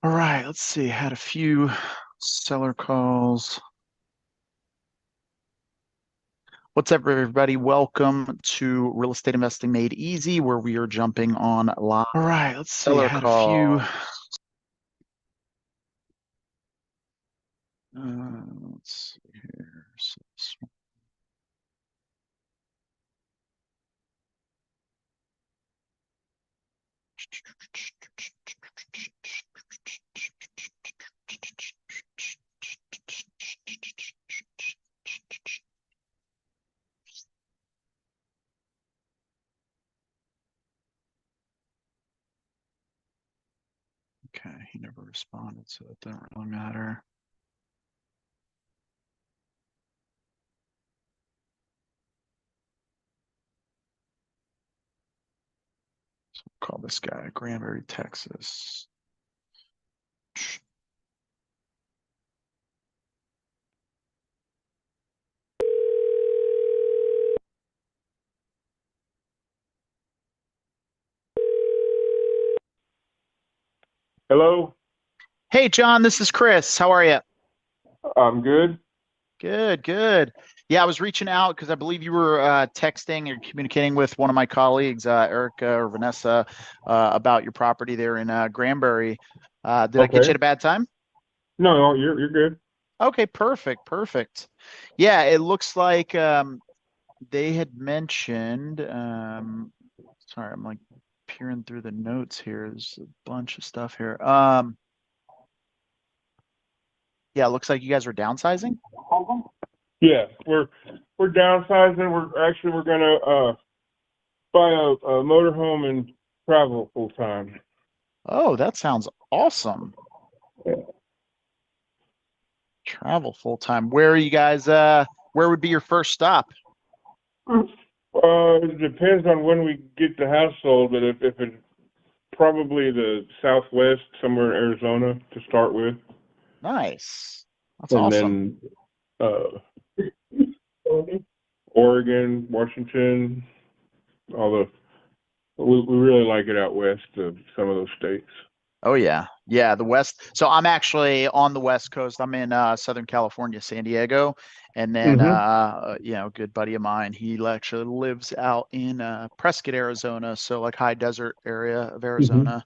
All right, let's see. Had a few seller calls. What's up, everybody? Welcome to Real Estate Investing Made Easy, where we are jumping on live. All right, let's see. Seller Had a few. call. Let's see here. Okay, he never responded, so it doesn't really matter. So we'll call this guy Granbury, Texas. Hello, Hey, John, this is Chris. How are you? I'm good. Good, good. Yeah, I was reaching out because I believe you were texting or communicating with one of my colleagues, Erica or Vanessa, about your property there in Granbury. Did I get you Okay. at a bad time? No, you're good. Okay, perfect, perfect. Yeah, it looks like they had mentioned. Sorry, I'm like peering through the notes here. There's a bunch of stuff here. Yeah, it looks like you guys are downsizing. Yeah, we're downsizing. We're gonna buy a motorhome and travel full time. Oh, that sounds awesome. Travel full time. Where are you guys? Where would be your first stop? It depends on when we get the house sold, but if it's probably the Southwest, somewhere in Arizona to start with, Nice. That's and awesome. then uh Oregon, Washington, all the we really like it out west of some of those states. Oh yeah. Yeah, the West. So I'm actually on the West Coast. I'm in Southern California, San Diego. And then Mm-hmm. a good buddy of mine, he actually lives out in Prescott, Arizona, so like high desert area of Mm-hmm. Arizona.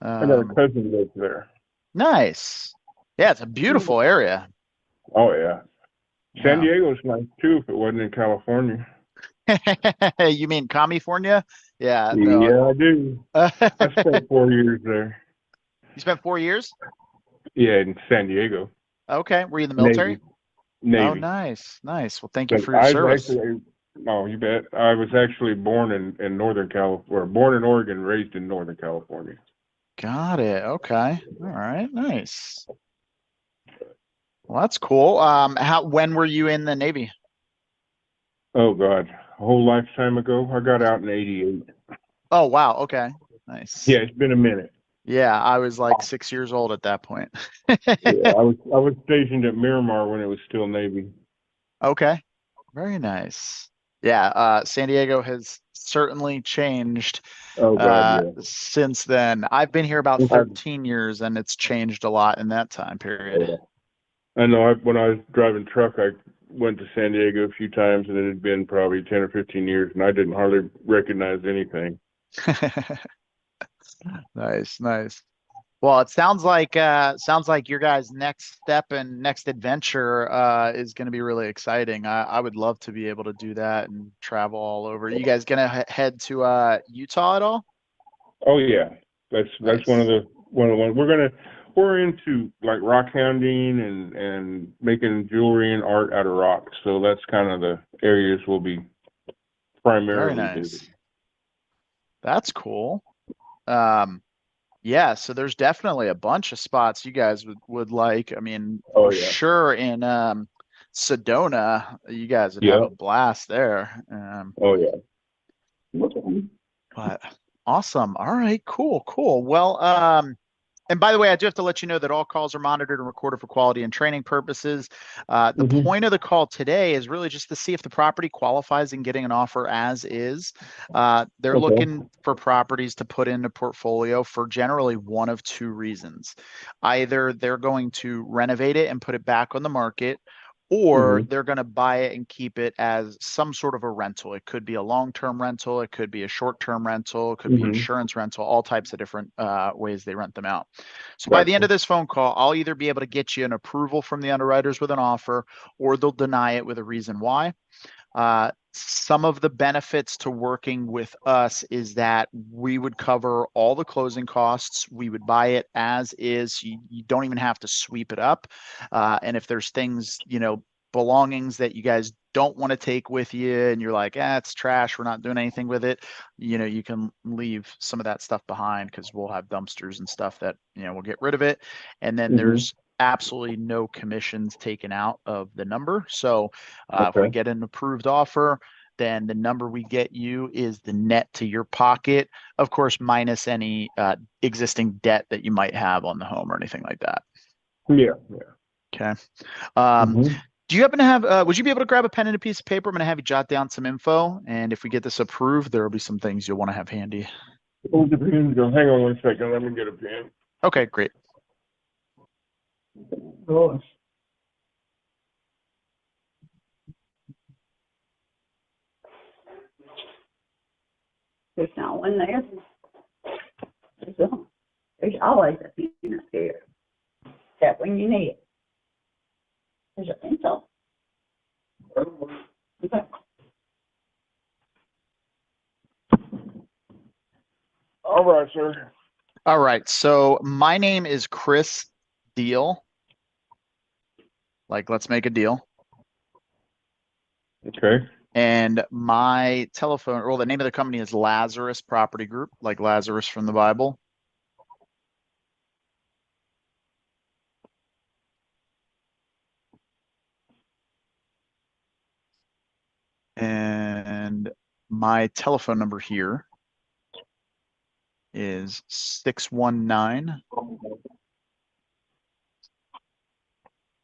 I got a Um, cousin that lives there. nice. Yeah, it's a beautiful area. Oh yeah. San Yeah. Diego's nice too if it wasn't in California. You mean California? Yeah, no. Yeah, I do. I spent 4 years there. You spent 4 years? Yeah, in San Diego. Okay. Were you in the military? Navy. Oh, Navy. nice, nice. Well, thank you But for your I was service. actually no, you bet. I was actually born in Northern California, or born in Oregon, raised in Northern California. Got it. Okay. All right. Nice. Well, that's cool. When were you in the Navy? Oh God. A whole lifetime ago. I got out in '88. Oh, wow. Okay. Yeah, Nice. it's been a minute. Yeah, I was like 6 years old at that point. Yeah, I was stationed at Miramar when it was still Navy. Okay. Very nice. Yeah, San Diego has certainly changed Oh God, yeah. since then. I've been here about I, 13 years and it's changed a lot in that time period. yeah. I know when I was driving truck, I went to San Diego a few times, and it had been probably 10 or 15 years, and I didn't hardly recognize anything. Nice, nice. Well, it sounds like your guys' next step and next adventure is going to be really exciting. I would love to be able to do that and travel all over. You guys gonna head to Utah at all? Oh yeah, that's Nice. one of the ones we're into like rock hounding and making jewelry and art out of rocks. So that's kind of the areas we'll be Very primarily nice. visiting. That's cool. Um, yeah, so there's definitely a bunch of spots you guys would like. I mean, for Oh yeah, sure in Sedona, you guys would have yeah, a blast there. oh yeah. But awesome. All right, cool, cool. Well, And by the way, I do have to let you know that all calls are monitored and recorded for quality and training purposes. The point of the call today is really just to see if the property qualifies in getting an offer as is. They're Okay. looking for properties to put in a portfolio for generally one of two reasons. Either they're going to renovate it and put it back on the market, or they're going to buy it and keep it as some sort of a rental. It could be a long-term rental. It could be a short-term rental. It could be insurance rental, all types of different ways they rent them out. So by the end of this phone call, I'll either be able to get you an approval from the underwriters with an offer, or they'll deny it with a reason why. Some of the benefits to working with us is that we would cover all the closing costs. We would buy it as is. You don't even have to sweep it up. And if there's things, belongings that you guys don't want to take with you and you're like, it's trash, we're not doing anything with it, you can leave some of that stuff behind, because we'll have dumpsters and stuff that, we'll get rid of it. And then there's absolutely no commissions taken out of the number. So if we get an approved offer, then the number we get you is the net to your pocket, of course, minus any existing debt that you might have on the home or anything like that. Yeah. Okay. Do you happen to have, would you be able to grab a pen and a piece of paper? I'm going to have you jot down some info. And if we get this approved, there will be some things you'll want to have handy. Oh, the pen. Hang on 1 second. Let me get a pen. Okay, great. Oh. There's not one there. There's always a pen up there. Except when you need it. There's a pencil. Okay. All right, sir. All right. So my name is Chris Deal. Like, let's make a deal. Okay. And my telephone, well, the name of the company is Lazarus Property Group, like Lazarus from the Bible. And my telephone number here is 619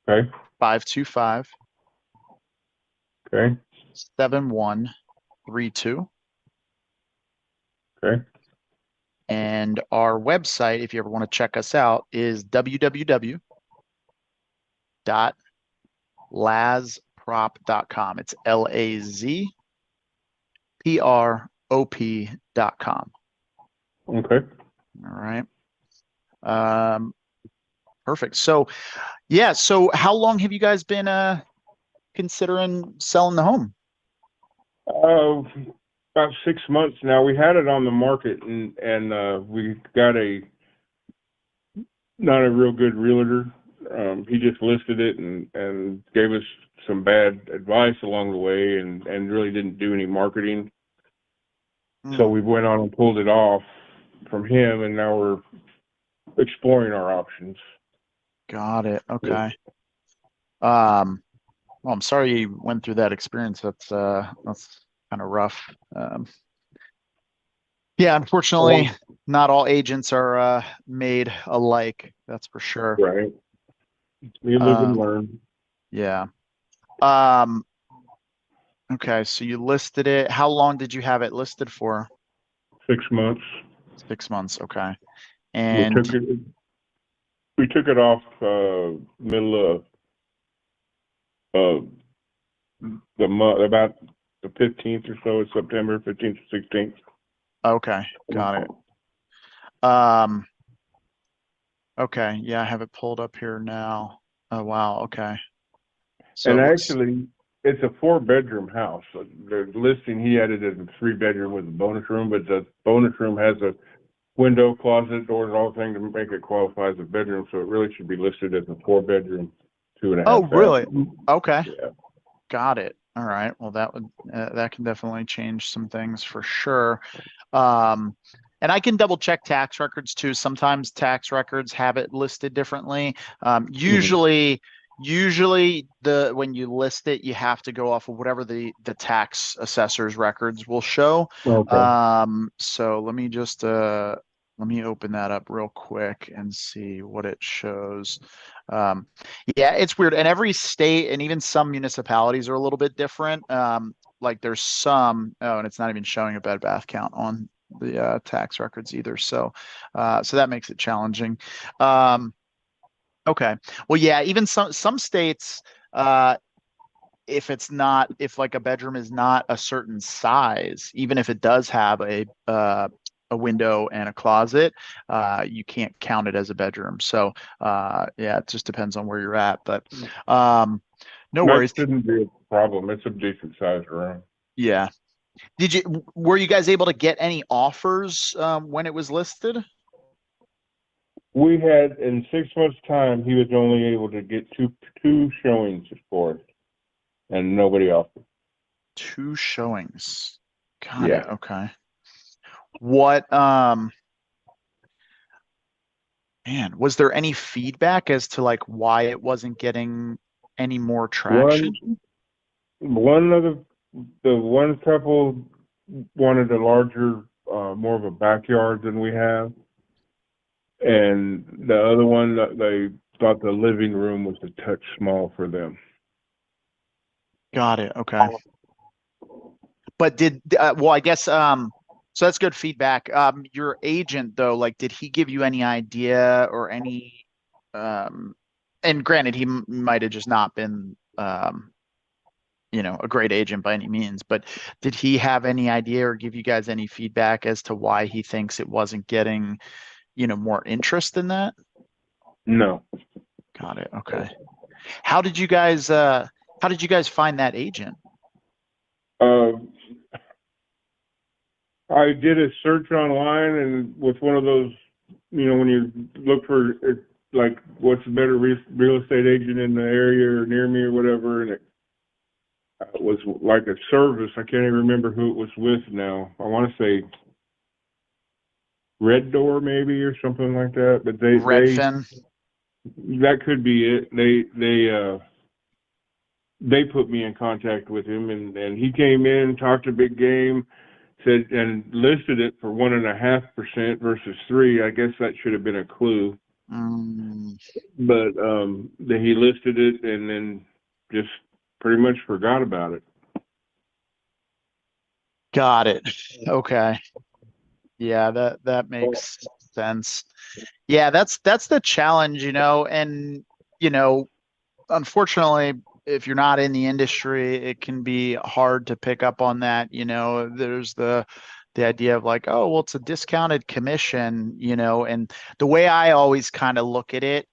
Okay. 525 Okay. 7132. Okay. And our website, if you ever want to check us out, is www.lazprop.com. It's LAZPROP.com. Okay. All right. Perfect. So, yeah. So how long have you guys been considering selling the home? About 6 months now. We had it on the market, and we got not a real good realtor. He just listed it and gave us some bad advice along the way, and really didn't do any marketing. So we went on and pulled it off from him, and now we're exploring our options. Got it. Okay. Well, I'm sorry you went through that experience. That's kind of rough. Yeah, unfortunately, not all agents are made alike. That's for sure. Right. We live and learn. Yeah. Okay, so you listed it. How long did you have it listed for? 6 months. 6 months. Okay. And we took it off middle of the month, about the 15th or so of September, 15th or 16th. Okay, got it. Okay, yeah, I have it pulled up here now. Oh wow, okay. So and actually, it's a 4-bedroom house. The listing, he had it as a 3-bedroom with a bonus room, but the bonus room has a window, closet, doors, and all things to make it qualify as a bedroom. So it really should be listed as a 4-bedroom, 2.5. Oh, really? Okay. Yeah. Got it. All right. Well, that can definitely change some things for sure. And I can double check tax records too. Sometimes tax records have it listed differently. Usually when you list it, you have to go off of whatever the tax assessor's records will show. Okay. So let me just let me open that up real quick and see what it shows. Um, yeah, it's weird. And every state and even some municipalities are a little bit different. Like there's some, oh, and it's not even showing a bed bath count on the tax records either. So, so that makes it challenging. Okay. Well, yeah, even some states, if like a bedroom is not a certain size, even if it does have a window and a closet, you can't count it as a bedroom. So yeah, it just depends on where you're at. But no That worries. shouldn't be a problem. It's a decent sized room. Yeah. Were you guys able to get any offers when it was listed? We had, in 6 months' time, he was only able to get two showings for it, and nobody offered. 2 showings. Got Yeah. it. Okay. What man, was there any feedback as to like why it wasn't getting any more traction? One of the one couple wanted a larger, more of a backyard than we have, and the other one, they thought the living room was a touch small for them. Got it. Okay. But well, I guess so that's good feedback. Your agent though, like did he give you any idea or any um and granted he might have just not been a great agent by any means, but did he have any idea or give you guys any feedback as to why he thinks it wasn't getting, more interest in that? No. Got it. Okay. How did you guys find that agent? Uh, I did a search online, and with one of those, when you look for like what's a better real estate agent in the area or near me or whatever, and it was like a service. I can't even remember who it was with now. I want to say Red Door maybe or something like that. But Redfin? that could be it. They put me in contact with him, and he came in, talked a big game, said, and listed it for 1.5% versus 3. I guess that should have been a clue. Mm, But then he listed it and then just pretty much forgot about it. got it. Okay. Yeah, that makes sense. Yeah, that's the challenge, and you know, unfortunately, if you're not in the industry, it can be hard to pick up on that. There's the idea of like, oh, well, it's a discounted commission, and the way I always kind of look at it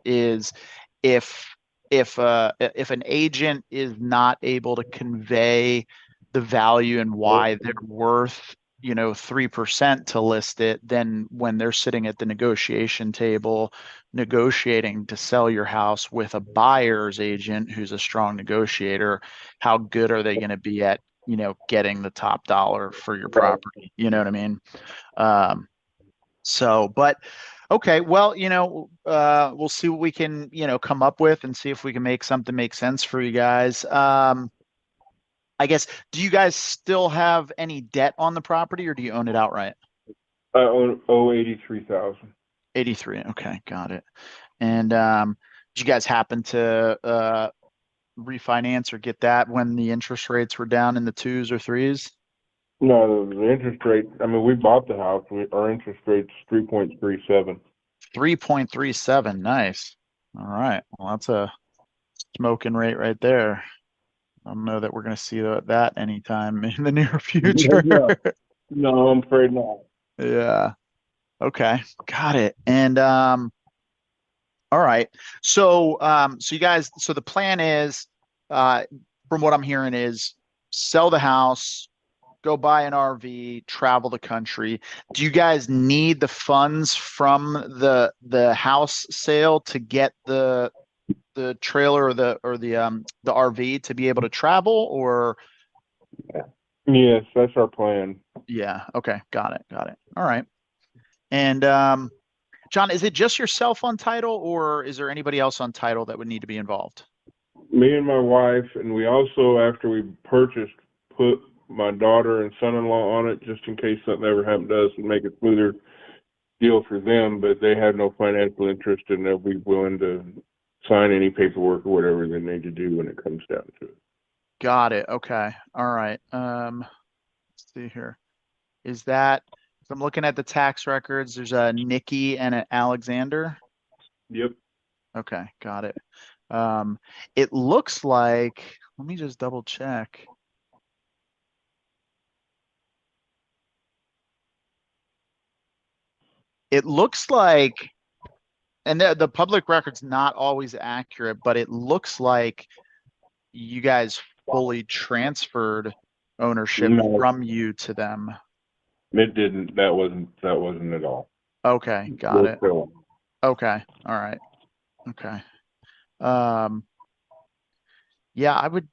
is if if an agent is not able to convey the value and why they're worth 3% to list it, then when they're sitting at the negotiation table negotiating to sell your house with a buyer's agent who's a strong negotiator, how good are they going to be at getting the top dollar for your property? You know what I mean? But okay, well, we'll see what we can come up with and see if we can make something make sense for you guys. I guess, do you guys still have any debt on the property or do you own it outright? I owe 83,000. 83. Okay, got it. And did you guys happen to refinance or get that when the interest rates were down in the 2s or 3s? No, the interest rate. I mean, we bought the house. Our interest rate's 3.37. 3.37. Nice. All right. Well, that's a smoking rate right there. I don't know that we're going to see that anytime in the near future. No, I'm afraid not. Yeah. Okay. Got it. And all right. So you guys, so the plan is, from what I'm hearing, is sell the house, go buy an RV, travel the country. Do you guys need the funds from the house sale to get the trailer or the RV to be able to travel, or? Yes, that's our plan. Yeah. Okay. Got it. All right. And John, is it just yourself on title, or is there anybody else on title that would need to be involved? Me and my wife, and we also, after we purchased, put my daughter and son-in-law on it just in case something ever happened to us and make it smoother. deal for them, but they have no financial interest and they'll be willing to sign any paperwork or whatever they need to do when it comes down to it. Got it. Okay. All right. Let's see here. Is that, if I'm looking at the tax records, there's a Nikki and an Alexander. Yep. Okay, got it. It looks like, let me just double check. It looks like, and the public record's not always accurate, but it looks like you guys fully transferred ownership No. from you to them. It didn't. That wasn't at all. Okay, got it. So, Okay, all right. Okay. Yeah, I would,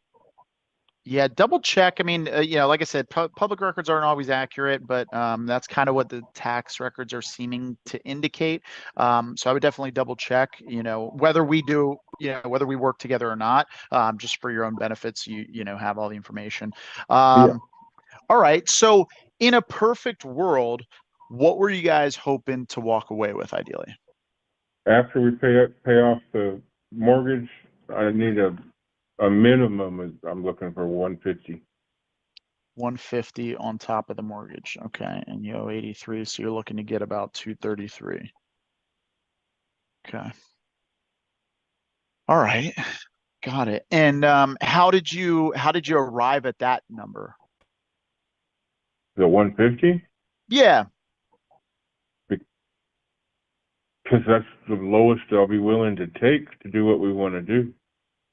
yeah, double check. I mean, you know, like I said, public records aren't always accurate, but that's kind of what the tax records are seeming to indicate. So I would definitely double check, you know, whether we do, you know, whether we work together or not, just for your own benefits, you know, have all the information. Yeah. All right. So in a perfect world, what were you guys hoping to walk away with ideally? After we pay off the mortgage, I need a minimum. I'm looking for 150. 150 on top of the mortgage. Okay. And you owe 83. So you're looking to get about 233. Okay. All right. Got it. And how did you arrive at that number? The 150? Yeah. Because that's the lowest I'll be willing to take to do what we want to do.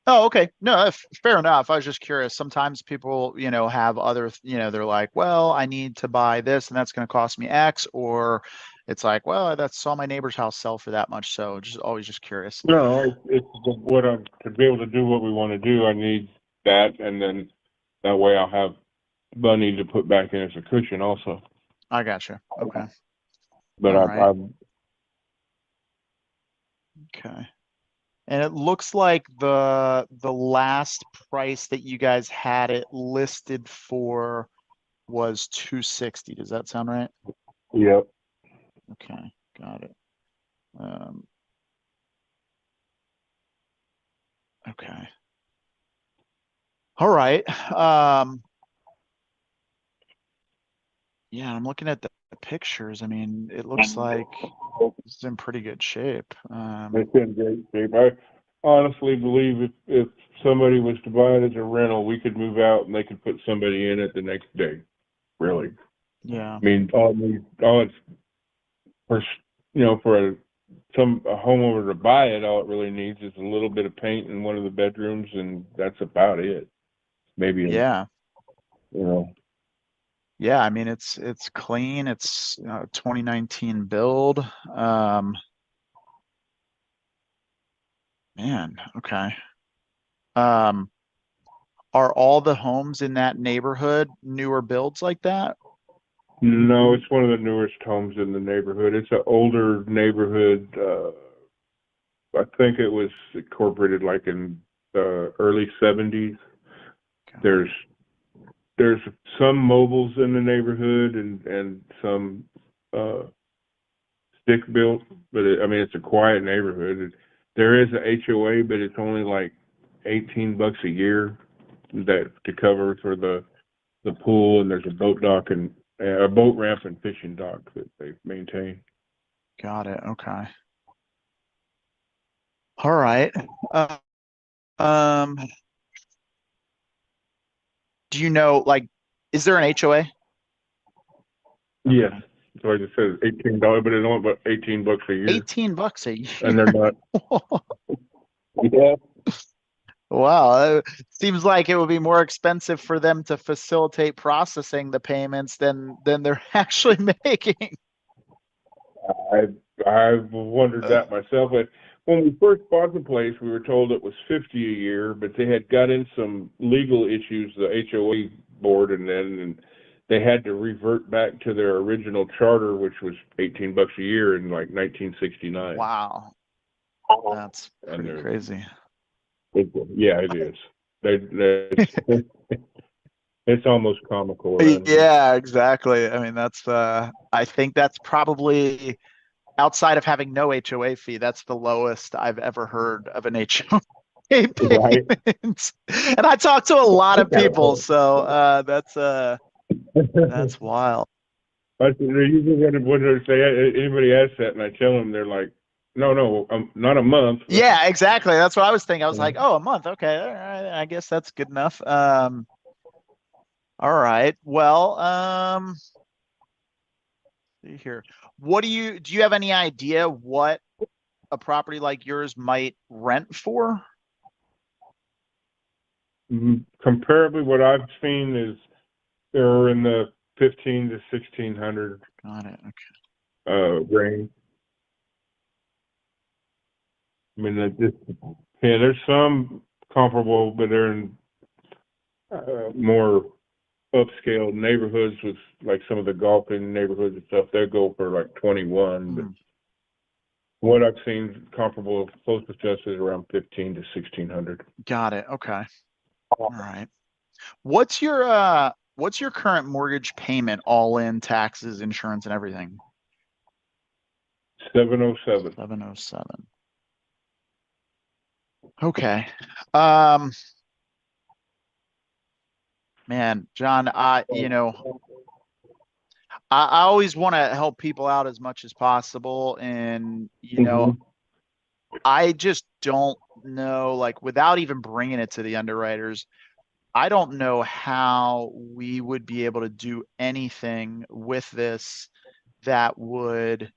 Oh, okay. No, fair enough. I was just curious. Sometimes people, you know, have other, you know, they're like, well, I need to buy this and that's going to cost me X, or it's like, well, I saw my neighbor's house sell for that much. So just always just curious. No, it's what I'm to be able to do what we want to do. I need that, and then that way I'll have money to put back in as a cushion also. I gotcha. Okay. But All right. I'm Okay. And it looks like the last price that you guys had it listed for was 260. Does that sound right? Yep. Okay, got it. Okay. All right. Yeah, I'm looking at the pictures. I mean, it looks like it's in pretty good shape. It's in great shape. I honestly believe if somebody was to buy it as a rental, we could move out and they could put somebody in it the next day. Really. Yeah. I mean, all it's for, you know, for a homeowner to buy it, all it really needs is a little bit of paint in one of the bedrooms, and that's about it. Maybe, Yeah. you know. Yeah, I mean it's clean. It's 2019 build. Man, okay. Are all the homes in that neighborhood newer builds like that? No, it's one of the newest homes in the neighborhood. It's an older neighborhood. I think it was incorporated like in the early 70s. Okay. There's some mobiles in the neighborhood and some stick built, but I mean it's a quiet neighborhood. There is a HOA, but it's only like $18 a year that to cover for the pool, and there's a boat dock and a boat ramp and fishing dock that they maintain. Got it. Okay. All right. Do you know, like, is there an HOA? Yes. So I just said $18, but it's only about $18 a year. $18 a year. And they're not. Yeah. Wow. It seems like it would be more expensive for them to facilitate processing the payments than they're actually making. I've wondered that myself. But when we first bought the place, we were told it was $50 a year, but they had got in some legal issues, the HOA board, and they had to revert back to their original charter, which was $18 a year in like 1969. Wow. That's pretty crazy. Yeah, it is. It's almost comical. Yeah, exactly. I mean, that's I think that's probably outside of having no HOA fee, that's the lowest I've ever heard of an HOA Right. payment. And I talk to a lot of people, so that's wild. Usually when they say anybody asks that, and I tell them, they're like, "No, not a month." Yeah, exactly. That's what I was thinking. I was like, oh, a month. Okay, all right. I guess that's good enough. All right. Well, see here. What do you have any idea what a property like yours might rent for? Comparably, what I've seen is they're in the 15 to 1600 Got it. Okay. range. I mean, yeah, there's some comparable, but they're in more upscale neighborhoods with like some of the golfing neighborhoods and stuff. They go for like 21, but what I've seen comparable closest to us is around 15 to 1600. Got it. Okay. All right. What's your current mortgage payment all in taxes, insurance, and everything? 707. 707. Okay. Man, John, I always want to help people out as much as possible. And, I just don't know, like, without even bringing it to the underwriters, I don't know how we would be able to do anything with this that would,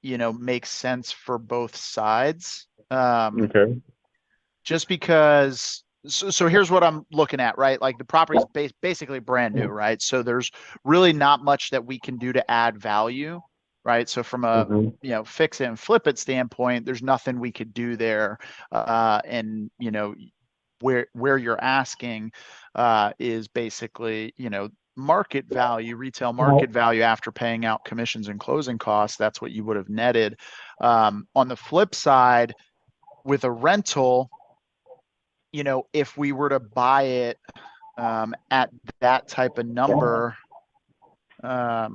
make sense for both sides. Okay. Just because, so here's what I'm looking at, right? Like the property's basically brand new, right? So there's really not much that we can do to add value, right? So from a, fix it and flip it standpoint, there's nothing we could do there. And, where you're asking is basically, market value, retail market value after paying out commissions and closing costs. That's what you would have netted. On the flip side, with a rental, if we were to buy it at that type of number, I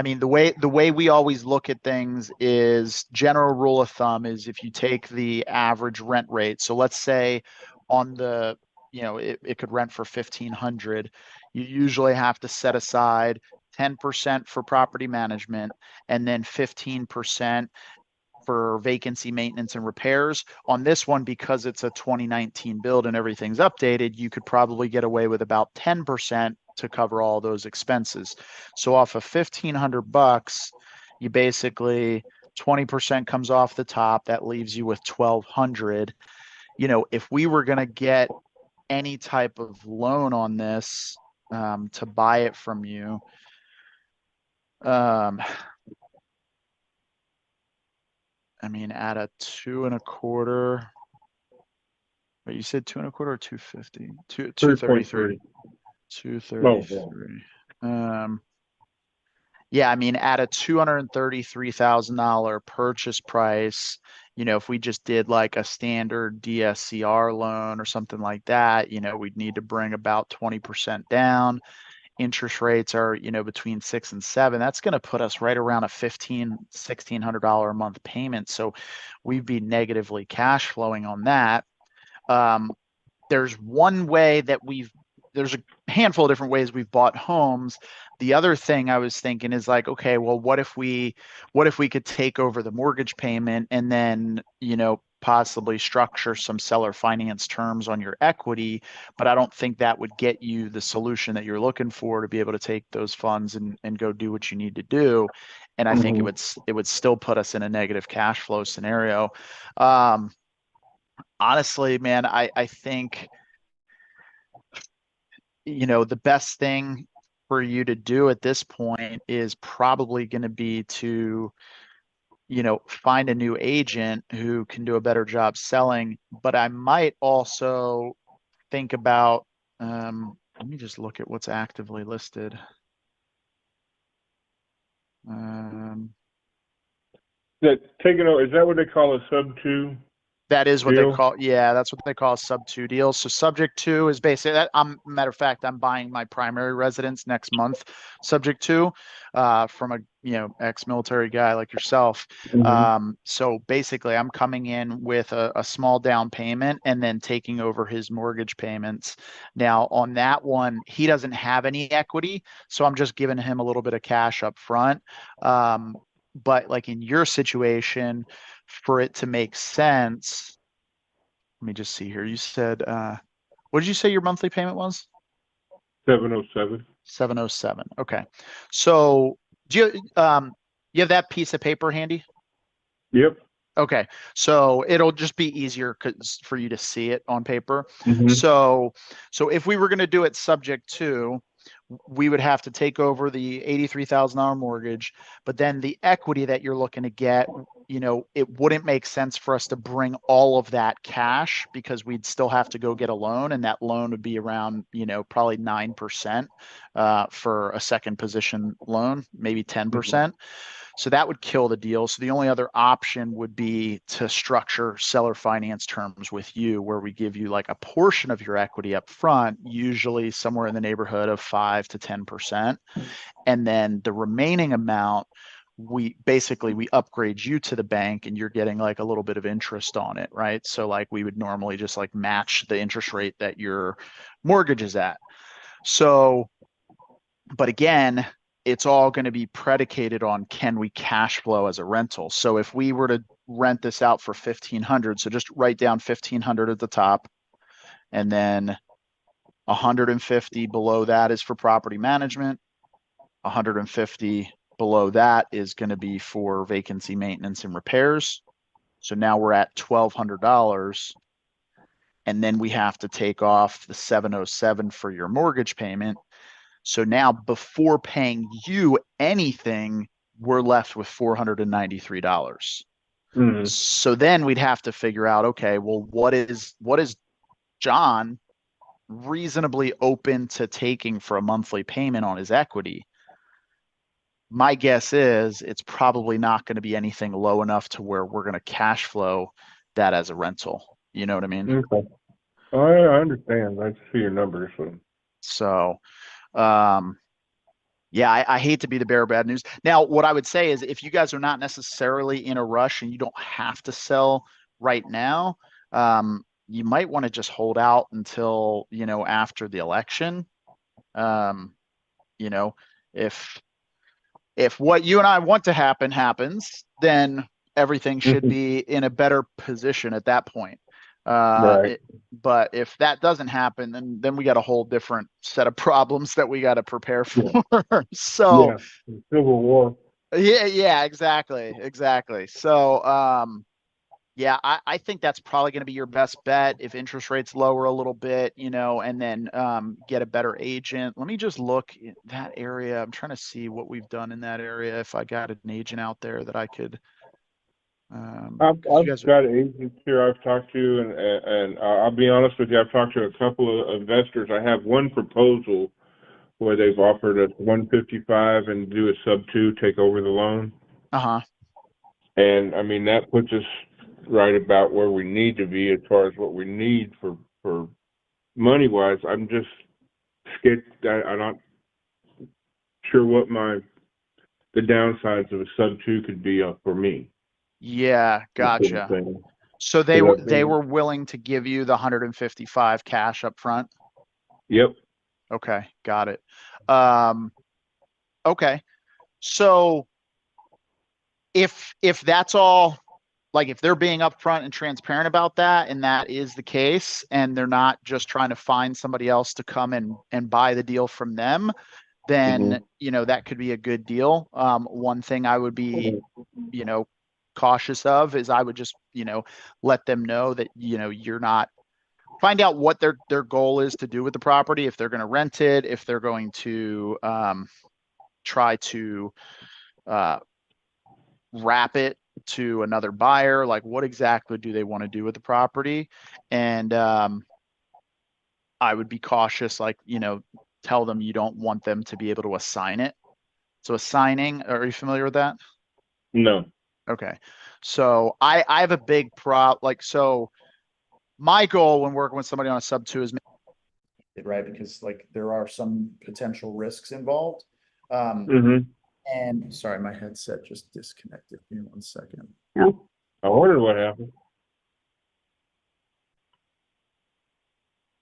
mean, the way we always look at things is general rule of thumb is if you take the average rent rate. So let's say on the, it could rent for 1,500. You usually have to set aside 10% for property management and then 15% for vacancy maintenance and repairs. On this one, because it's a 2019 build and everything's updated, you could probably get away with about 10% to cover all those expenses. So off of $1,500, you basically 20% comes off the top. That leaves you with 1,200. If we were going to get any type of loan on this to buy it from you, I mean, at a 2.25, but you said 2.25 or 250? 233. 233. Yeah, I mean, at a $233,000 purchase price, if we just did like a standard DSCR loan or something like that, we'd need to bring about 20% down. Interest rates are, between 6 and 7. That's going to put us right around a $1,600 a month payment. So we'd be negatively cash flowing on that. There's one way that there's a handful of different ways we've bought homes. The other thing I was thinking is like, okay, well, what if we could take over the mortgage payment and then, possibly structure some seller finance terms on your equity, but I don't think that would get you the solution that you're looking for to be able to take those funds and go do what you need to do. And I think it would still put us in a negative cash flow scenario. Honestly, man, I think, the best thing for you to do at this point is probably going to be to, find a new agent who can do a better job selling. But I might also think about, let me just look at what's actively listed. That taking over, is that what they call a sub 2? That is what they deal? call, yeah, that's what they call a sub two deal. So subject to is basically that, matter of fact, I'm buying my primary residence next month, subject to, from a, ex-military guy like yourself. Mhm. So basically I'm coming in with a small down payment and then taking over his mortgage payments. Now on that one, he doesn't have any equity, so I'm just giving him a little bit of cash up front. But like in your situation, for it to make sense, let me just see here. You said, what did you say your monthly payment was? 707. 707. Okay. So you have that piece of paper handy? Yep. Okay. So it'll just be easier for you to see it on paper. Mhm. So if we were going to do it subject to, we would have to take over the $83,000 mortgage, but then the equity that you're looking to get, it wouldn't make sense for us to bring all of that cash because we'd still have to go get a loan, and that loan would be around, probably 9% for a second position loan, maybe 10%. So that would kill the deal. So the only other option would be to structure seller finance terms with you, where we give you like a portion of your equity up front, usually somewhere in the neighborhood of 5 to 10%. And then the remaining amount, we upgrade you to the bank and you're getting like a little bit of interest on it, right? So like we would normally just like match the interest rate that your mortgage is at. So, but again, it's all going to be predicated on, can we cash flow as a rental? So if we were to rent this out for 1,500, so just write down 1,500 at the top, and then 150 below that is for property management. 150 below that is going to be for vacancy maintenance and repairs. So now we're at $1,200. And then we have to take off the 707 for your mortgage payment. So now before paying you anything, we're left with $493. Mhm. So then we'd have to figure out, okay, well, what is John reasonably open to taking for a monthly payment on his equity? My guess is it's probably not going to be anything low enough to where we're going to cash flow that as a rental. You know what I mean? Okay. I understand. I see your numbers. So, yeah, I hate to be the bearer of bad news. Now, what I would say is if you guys are not necessarily in a rush and you don't have to sell right now, you might want to just hold out until, after the election. Um, you know, if what you and I want to happen happens, then everything should be in a better position at that point. Right. But if that doesn't happen, then we got a whole different set of problems that we got to prepare for. So Yeah. Civil War. yeah, exactly. So yeah, I think that's probably going to be your best bet if interest rates lower a little bit, and then get a better agent. Let me just look in that area. I'm trying to see what we've done in that area. If I got an agent out there that I could, I've 'cause you guys are, got agents here I've talked to, and I'll be honest with you. I've talked to a couple of investors. I have one proposal where they've offered us 155 and do a sub two, take over the loan. uh-huh. And I mean, that puts us right about where we need to be as far as what we need for money wise. I'm just scared. I'm not sure what the downsides of a sub two could be for me. Yeah, Sort of gotcha. thing. So they So were that, they were willing to give you the 155 cash up front. yep. Okay, got it. Um, okay. So if that's all, like if they're being upfront and transparent about that, and that is the case, and they're not just trying to find somebody else to come and buy the deal from them, then Mhm. that could be a good deal. One thing I would be, you know, cautious of is I would just, let them know that, you're not, find out what their goal is to do with the property, if they're going to rent it, if they're going to try to uh, wrap it to another buyer, like what exactly do they want to do with the property? And I would be cautious, like, tell them you don't want them to be able to assign it. So assigning, are you familiar with that? No. Okay. So I have a big so my goal when working with somebody on a sub two is right? Because like there are some potential risks involved. Mm-hmm. And sorry, my headset just disconnected. Give me 1 second. No, I wondered what happened.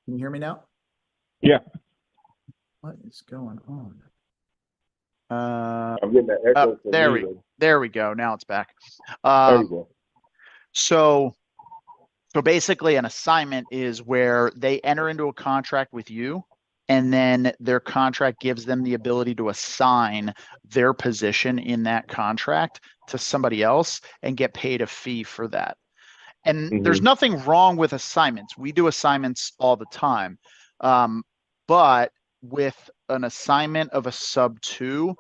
Can you hear me now? Yeah, What is going on? I'm getting that echo. from there you, though. there we go. Now it's back. There you go. So basically an assignment is where they enter into a contract with you and then their contract gives them the ability to assign their position in that contract to somebody else and get paid a fee for that. And there's Mhm. nothing wrong with assignments. We do assignments all the time. But with an assignment of a sub two,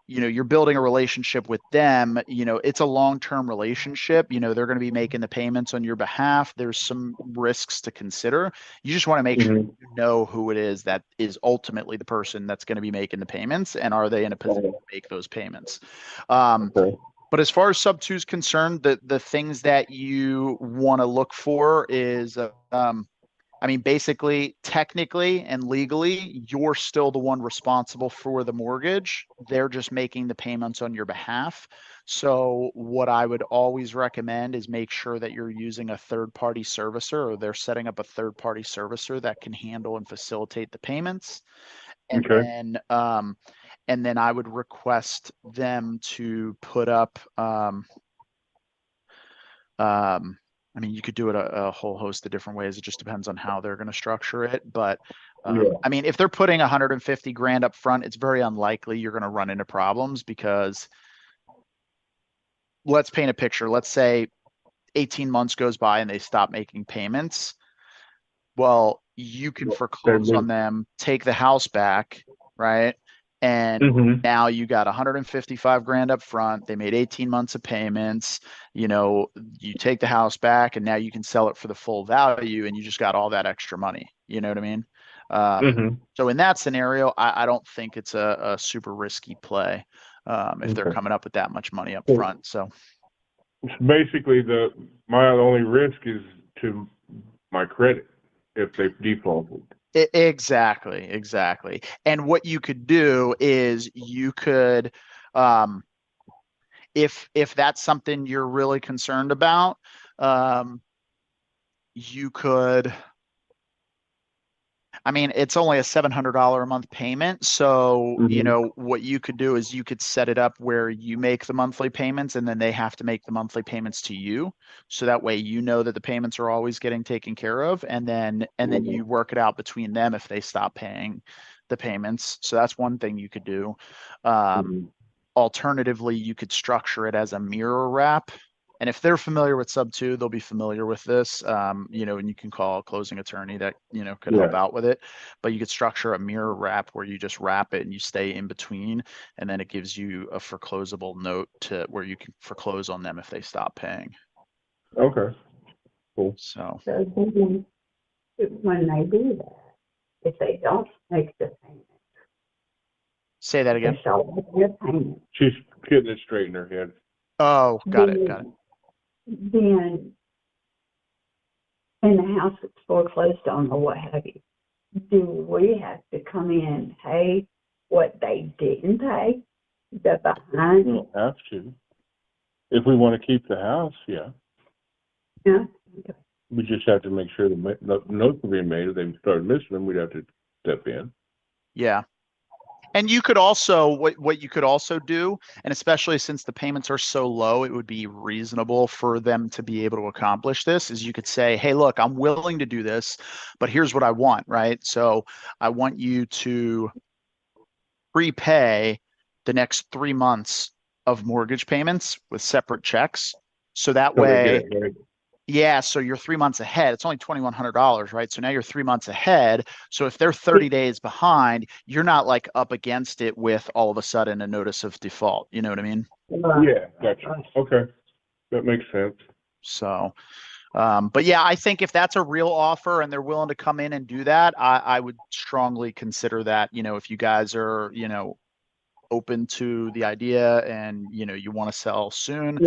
you're building a relationship with them. It's a long-term relationship. They're going to be making the payments on your behalf. There's some risks to consider. You just want to make sure Mhm. you know who it is that is ultimately the person that's going to be making the payments, and are they in a position to make those payments. Okay. But as far as sub two is concerned, the things that you want to look for is, basically, technically and legally, you're still the one responsible for the mortgage. They're just making the payments on your behalf. So what I would always recommend is make sure that you're using a third-party servicer, or they're setting up a third-party servicer that can handle and facilitate the payments. And Okay. then I would request them to put up, you could do it a whole host of different ways. It just depends on how they're going to structure it. But Yeah. if they're putting 150 grand up front, it's very unlikely you're going to run into problems, because let's paint a picture. Let's say 18 months goes by and they stop making payments. Well, you can foreclose on them, take the house back, right? And Mhm. now you got 155 grand up front. They made 18 months of payments. You take the house back and now you can sell it for the full value and you just got all that extra money. You know what I mean? Mhm. So in that scenario, I don't think it's a super risky play if they're Okay. coming up with that much money up Cool. front. So Basically, my only risk is to my credit if they defaulted. Exactly. And what you could do is you could, if that's something you're really concerned about, you could, it's only a $700 a month payment. So, Mhm. what you could do is you could set it up where you make the monthly payments and then they have to make the monthly payments to you. So that way, that the payments are always getting taken care of. And then you work it out between them if they stop paying the payments. So that's one thing you could do. Mhm. Alternatively, you could structure it as a mirror wrap. And if they're familiar with sub two, they'll be familiar with this, and you can call a closing attorney that, could help Yeah. out with it. But you could structure a mirror wrap where you just wrap it and you stay in between. And then it gives you a foreclosable note to where you can foreclose on them if they stop paying. Okay. Cool. So so then when they do that, if they don't make the payment, say that again. they shall make their payment. She's getting it straight in her head. Oh, got it. Then, and the house is foreclosed on or what have you, do we have to come in and pay what they didn't pay? The We behind, don't have to. If we want to keep the house, yeah. yeah, We just have to make sure the notes are being made. If they start missing them, we'd have to step in. Yeah. And you could also, what you could also do, and especially since the payments are so low, it would be reasonable for them to be able to accomplish this, is you could say, hey, look, I'm willing to do this, but here's what I want, right? So I want you to prepay the next 3 months of mortgage payments with separate checks. So that So they way, get it right. yeah, so you're 3 months ahead. It's only $2,100, right? So now you're 3 months ahead. So if they're 30 days behind, you're not like up against it with all of a sudden a notice of default. You know what I mean? Yeah, gotcha. Okay. That makes sense. So, but yeah, I think if that's a real offer and they're willing to come in and do that, I would strongly consider that, if you guys are, open to the idea and, you want to sell soon.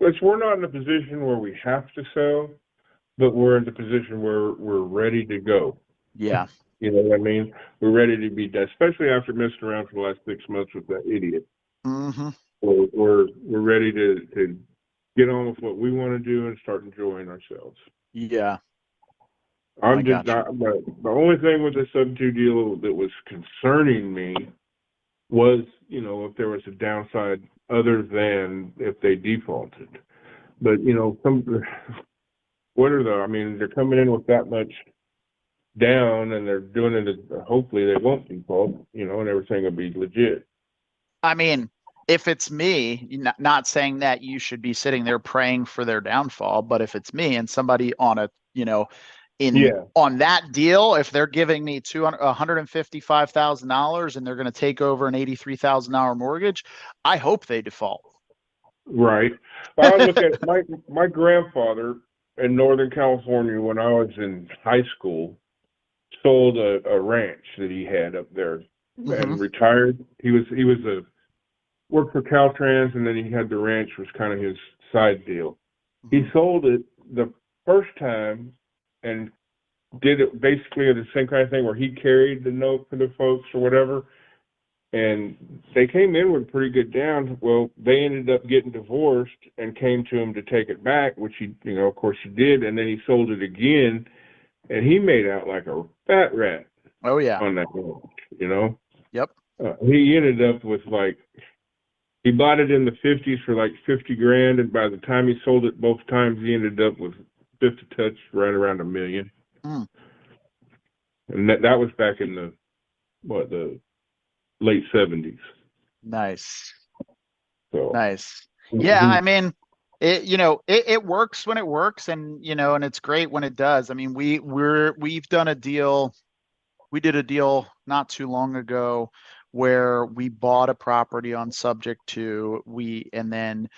which we're not in a position where we have to sell, but we're in the position where we're ready to go. Yeah. You know what I mean? We're ready to be done, especially after messing around for the last 6 months with that idiot. Mm-hmm. We're ready to get on with what we want to do and start enjoying ourselves. Yeah. I'm got just not, but the only thing with the sub-2 deal that was concerning me was, you know, if there was a downside other than if they defaulted. But, you know, I mean, they're coming in with that much down and they're doing it, hopefully they won't default, you know, and everything will be legit. I mean, if it's me, not saying that you should be sitting there praying for their downfall, but if it's me and somebody on a, you know, on that deal, if they're giving me $155,000 and they're going to take over an $83,000 mortgage, I hope they default. Right. I look at my grandfather in Northern California when I was in high school sold a ranch that he had up there and retired. He worked for Caltrans, and then he had the ranch was kind of his side deal. He sold it the first time and did it basically the same kind of thing where he carried the note for the folks or whatever. And they came in with pretty good down. Well, they ended up getting divorced and came to him to take it back, which he, you know, of course he did. And then he sold it again, and he made out like a fat rat. Oh yeah. On that ranch, you know. Yep. He ended up with he bought it in the 50s for like 50 grand, and by the time he sold it both times, he ended up with just a touch right around $1 million. And that was back in the late 70s. Nice. So nice. Yeah, I mean, it works when it works, and and it's great when it does. I mean, we've done a deal. We did a deal not too long ago where we bought a property on subject to and then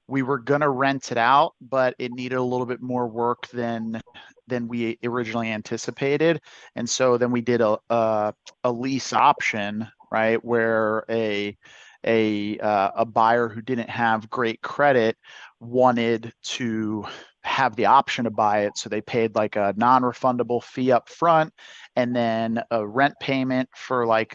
we were gonna rent it out, but it needed a little bit more work than we originally anticipated. And so then we did a lease option, right, where a buyer who didn't have great credit wanted to have the option to buy it. So they paid like a non-refundable fee up front and then a rent payment for I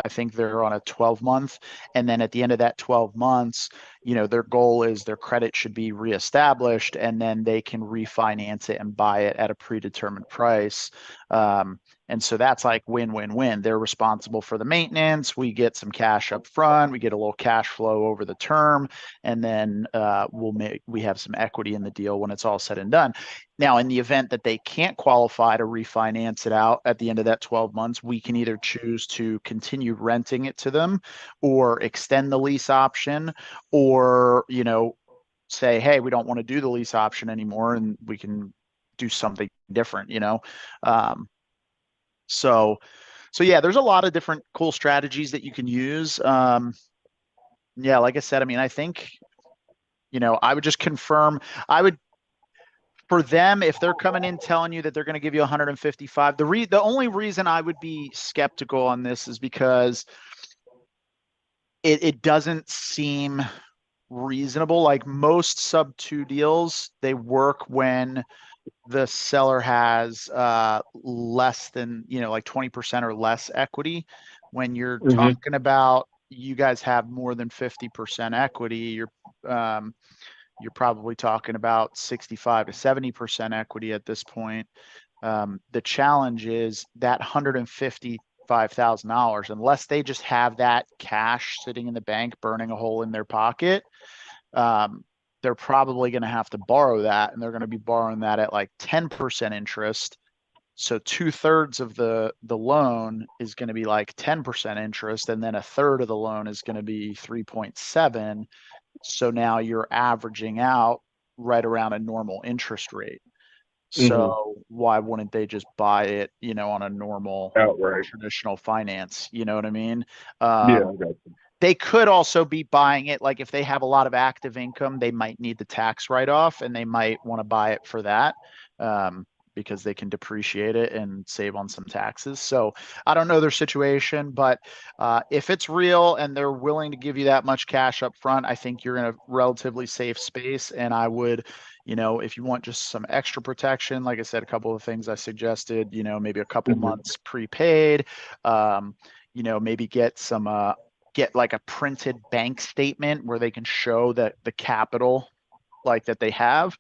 think they're on a 12-month. And then at the end of that 12 months, their goal is their credit should be reestablished, and then they can refinance it and buy it at a predetermined price. And so that's like win-win-win. They're responsible for the maintenance. We get some cash up front. We get a little cash flow over the term, and then we have some equity in the deal when it's all said and done. Now, in the event that they can't qualify to refinance it out at the end of that 12 months, we can either choose to continue renting it to them or extend the lease option, or, say, hey, we don't want to do the lease option anymore and we can do something different, So yeah, there's a lot of different cool strategies that you can use. Yeah, like I said, I mean, I think, I would just confirm, for them, if they're coming in telling you that they're going to give you 155, the only reason I would be skeptical on this is because it doesn't seem reasonable. Like most sub-2 deals, they work when the seller has less than, like 20% or less equity. When you're talking about you guys have more than 50% equity, you're probably talking about 65 to 70% equity at this point. The challenge is that $155,000, unless they just have that cash sitting in the bank, burning a hole in their pocket, they're probably going to have to borrow that, and they're going to be borrowing that at like 10% interest. So 2/3 of the loan is going to be like 10% interest, and then 1/3 of the loan is going to be 3.7. So now you're averaging out right around a normal interest rate. So why wouldn't they just buy it, on a normal outright traditional finance? You know what I mean? Yeah. They could also be buying it, like if they have a lot of active income, they might need the tax write-off and they might want to buy it for that. because they can depreciate it and save on some taxes. So I don't know their situation, but if it's real and they're willing to give you that much cash up front, I think you're in a relatively safe space. And I would, if you want just some extra protection, like I said, a couple of things I suggested, maybe a couple months prepaid, maybe get like a printed bank statement where they can show that the capital like that they have.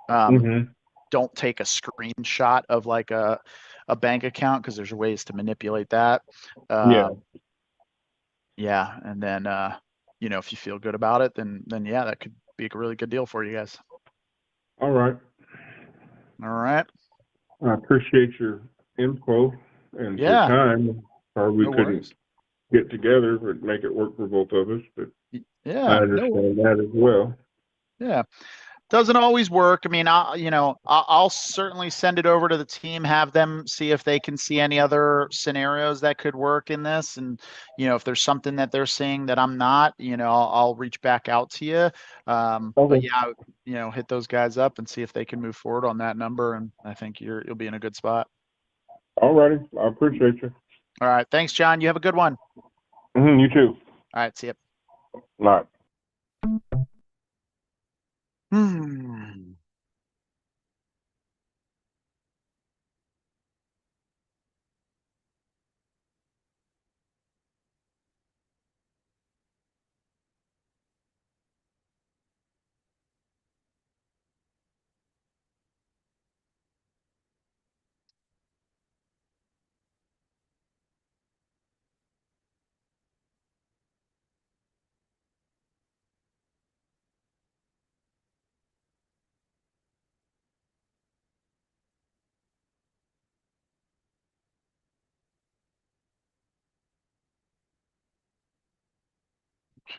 Don't take a screenshot of like a bank account because there's ways to manipulate that. Yeah. Yeah. And then, if you feel good about it, then yeah, that could be a really good deal for you guys. All right. All right. I appreciate your info and your Yeah. time. Or we No couldn't worries. get together but make it work for both of us, but I Yeah. understand that as well. Yeah. Doesn't always work. I mean, I'll certainly send it over to the team, have them see if they can see any other scenarios that could work in this. And, if there's something that they're seeing that I'm not, I'll reach back out to you. But Okay. yeah, hit those guys up and see if they can move forward on that number. And I think you'll be in a good spot. All righty. I appreciate you. All right. Thanks, John. You have a good one. You too. All right. See you. All right. Hmm.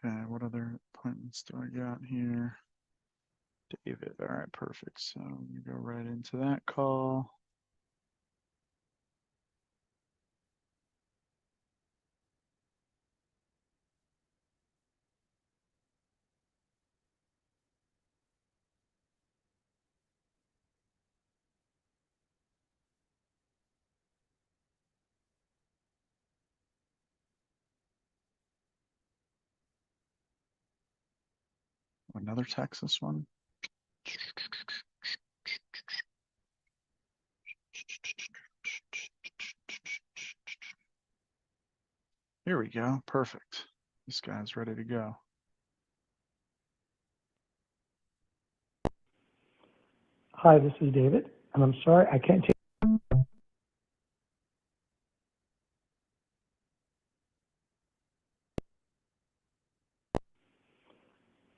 Okay. What other appointments do I got here? David. All right. Perfect. So we go right into that call. Another Texas one. Here we go. Perfect. This guy's ready to go. Hi, this is David, and I'm sorry I can't take.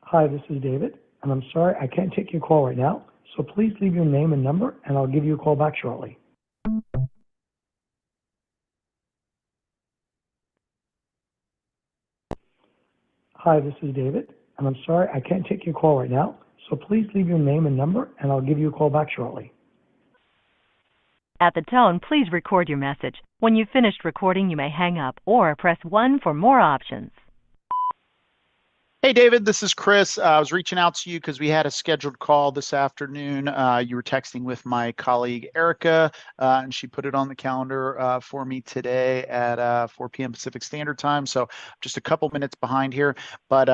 Hi, this is David, and I'm sorry I can't take your call right now. So please leave your name and number, and I'll give you a call back shortly. Hi, this is David, and I'm sorry I can't take your call right now. So please leave your name and number, and I'll give you a call back shortly. At the tone, please record your message. When you've finished recording, you may hang up or press 1 for more options. Hey, David, this is Chris. I was reaching out to you because we had a scheduled call this afternoon. You were texting with my colleague, Erica, and she put it on the calendar for me today at 4 p.m. Pacific Standard Time. So just a couple minutes behind here, but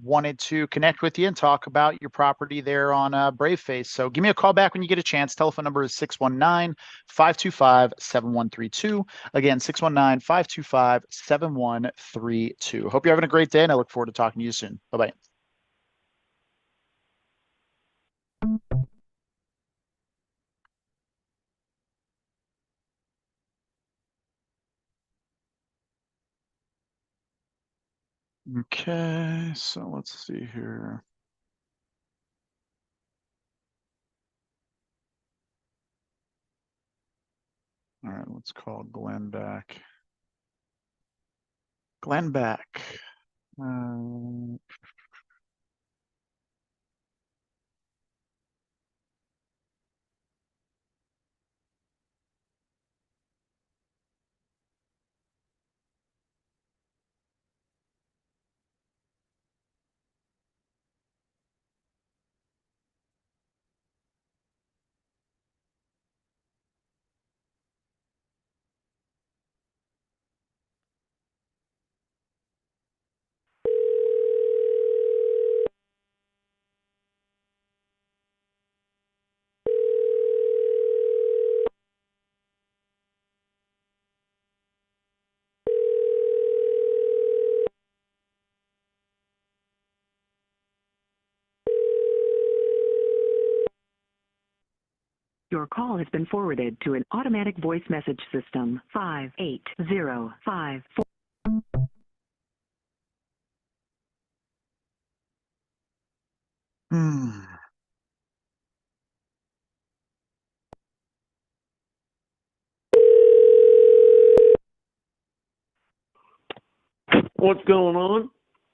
wanted to connect with you and talk about your property there on Brave Face. So give me a call back when you get a chance. Telephone number is 619-525-7132. Again, 619-525-7132. Hope you're having a great day, and I look forward to talking to you soon. Bye-bye. Okay, so let's see here. All right, let's call Glenn back. Glenn back. Your call has been forwarded to an automatic voice message system. 58054. Hmm. What's going on?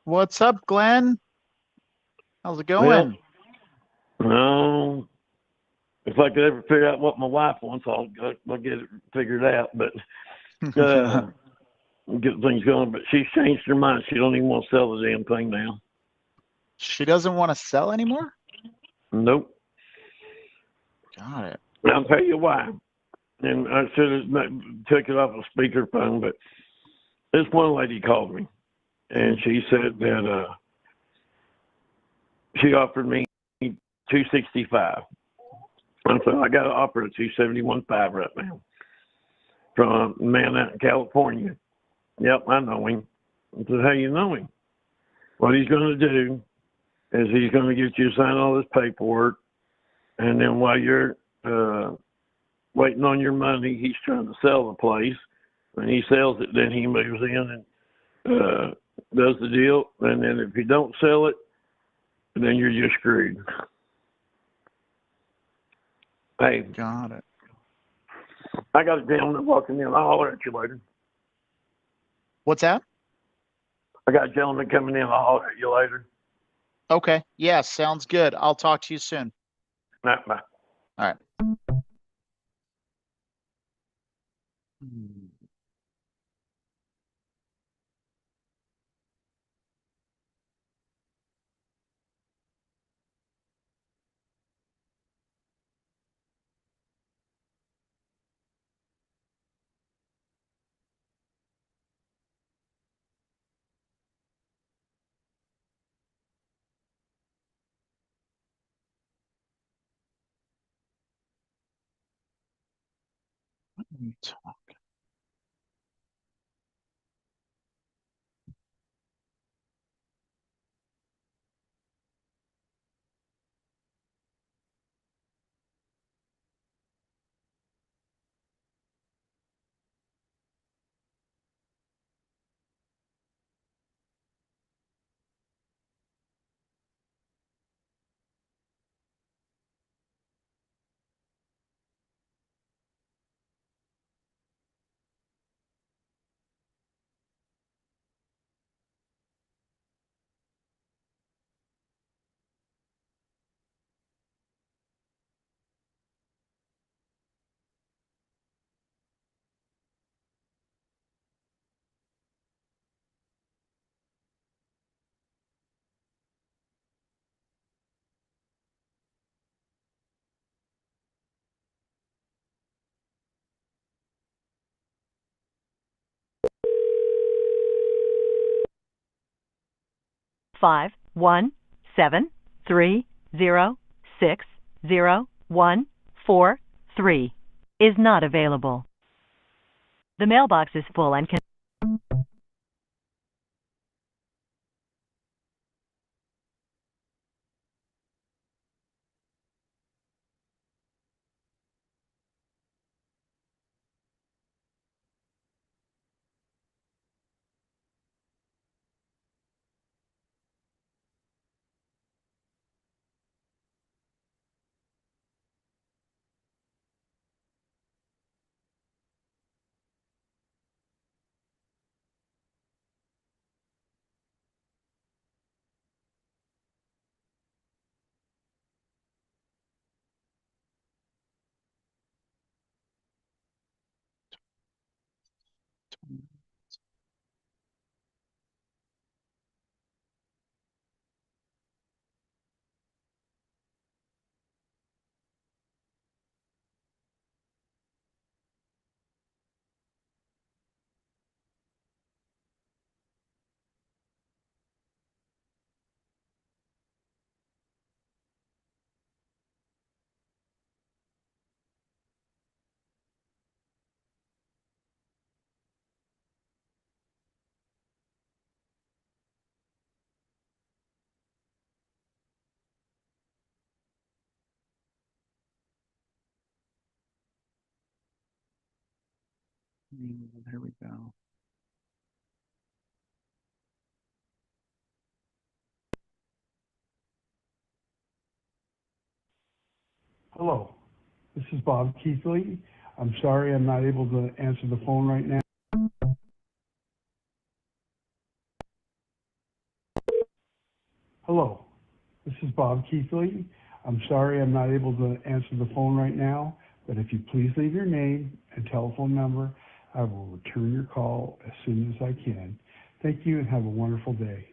What's up, Glenn? How's it Well, going? if I could ever figure out what my wife wants, I'll get it figured out. But get things going. But she's changed her mind. She don't even want to sell the damn thing now. She doesn't want to sell anymore? Nope. Got it. I'll tell you why. And I should have took it off a speakerphone, but this one lady called me, and she said that she offered me $265. And so I got an offer of $271.5 right now from a man out in California. Yep, I know him. I said, how you know him? What he's going to do is he's going to get you to sign all this paperwork, and then while you're waiting on your money, he's trying to sell the place. When he sells it, then he moves in and does the deal. And then if you don't sell it, then you're just screwed. Hey, Got it. I got a gentleman walking in. I'll holler at you later. What's that? I got a gentleman coming in. I'll holler at you later. Okay. Yeah, sounds good. I'll talk to you soon. Bye. Bye. All right. Hmm. 51730601443 is not available. The mailbox is full and can There we go. Hello, this is Bob Keithley. I'm sorry I'm not able to answer the phone right now. Hello, this is Bob Keithley. I'm sorry I'm not able to answer the phone right now, but if you please leave your name and telephone number, I will return your call as soon as I can. Thank you and have a wonderful day.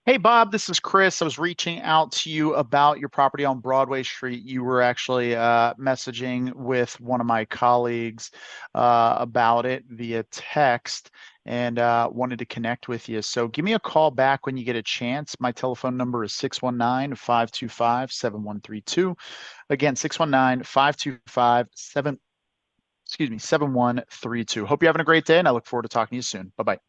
Hey, Bob, this is Chris. I was reaching out to you about your property on Broadway Street. You were actually messaging with one of my colleagues about it via text and wanted to connect with you. So give me a call back when you get a chance. My telephone number is 619-525-7132. Again, 619-525-7132. Hope you're having a great day, and I look forward to talking to you soon. Bye-bye.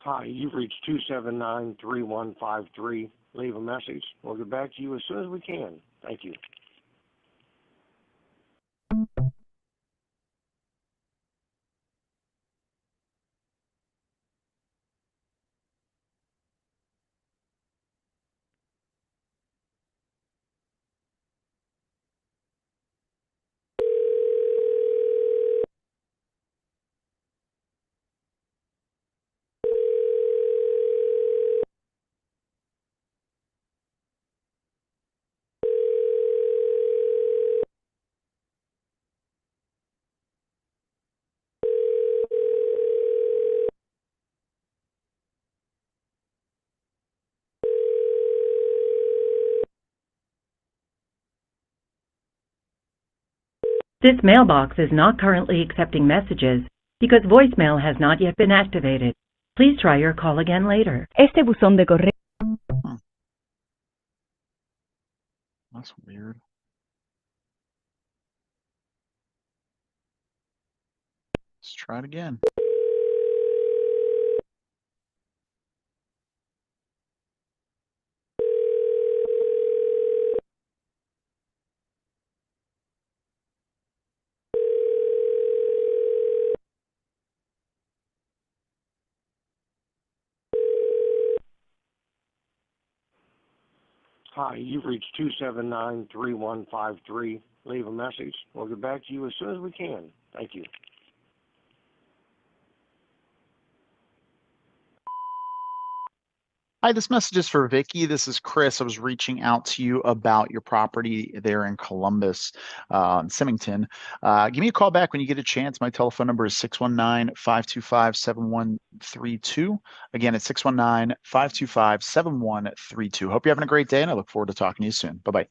Hi, you've reached 279-3153. Leave a message. We'll get back to you as soon as we can. Thank you. This mailbox is not currently accepting messages because voicemail has not yet been activated. Please try your call again later. Este buzón de correo. That's weird. Let's try it again. Hi, you've reached 279-3153. Leave a message. We'll get back to you as soon as we can. Thank you. Hi, this message is for Vicky. This is Chris. I was reaching out to you about your property there in Columbus, in Symington. Give me a call back when you get a chance. My telephone number is 619-525-7132. Again, it's 619-525-7132. Hope you're having a great day, and I look forward to talking to you soon. Bye-bye.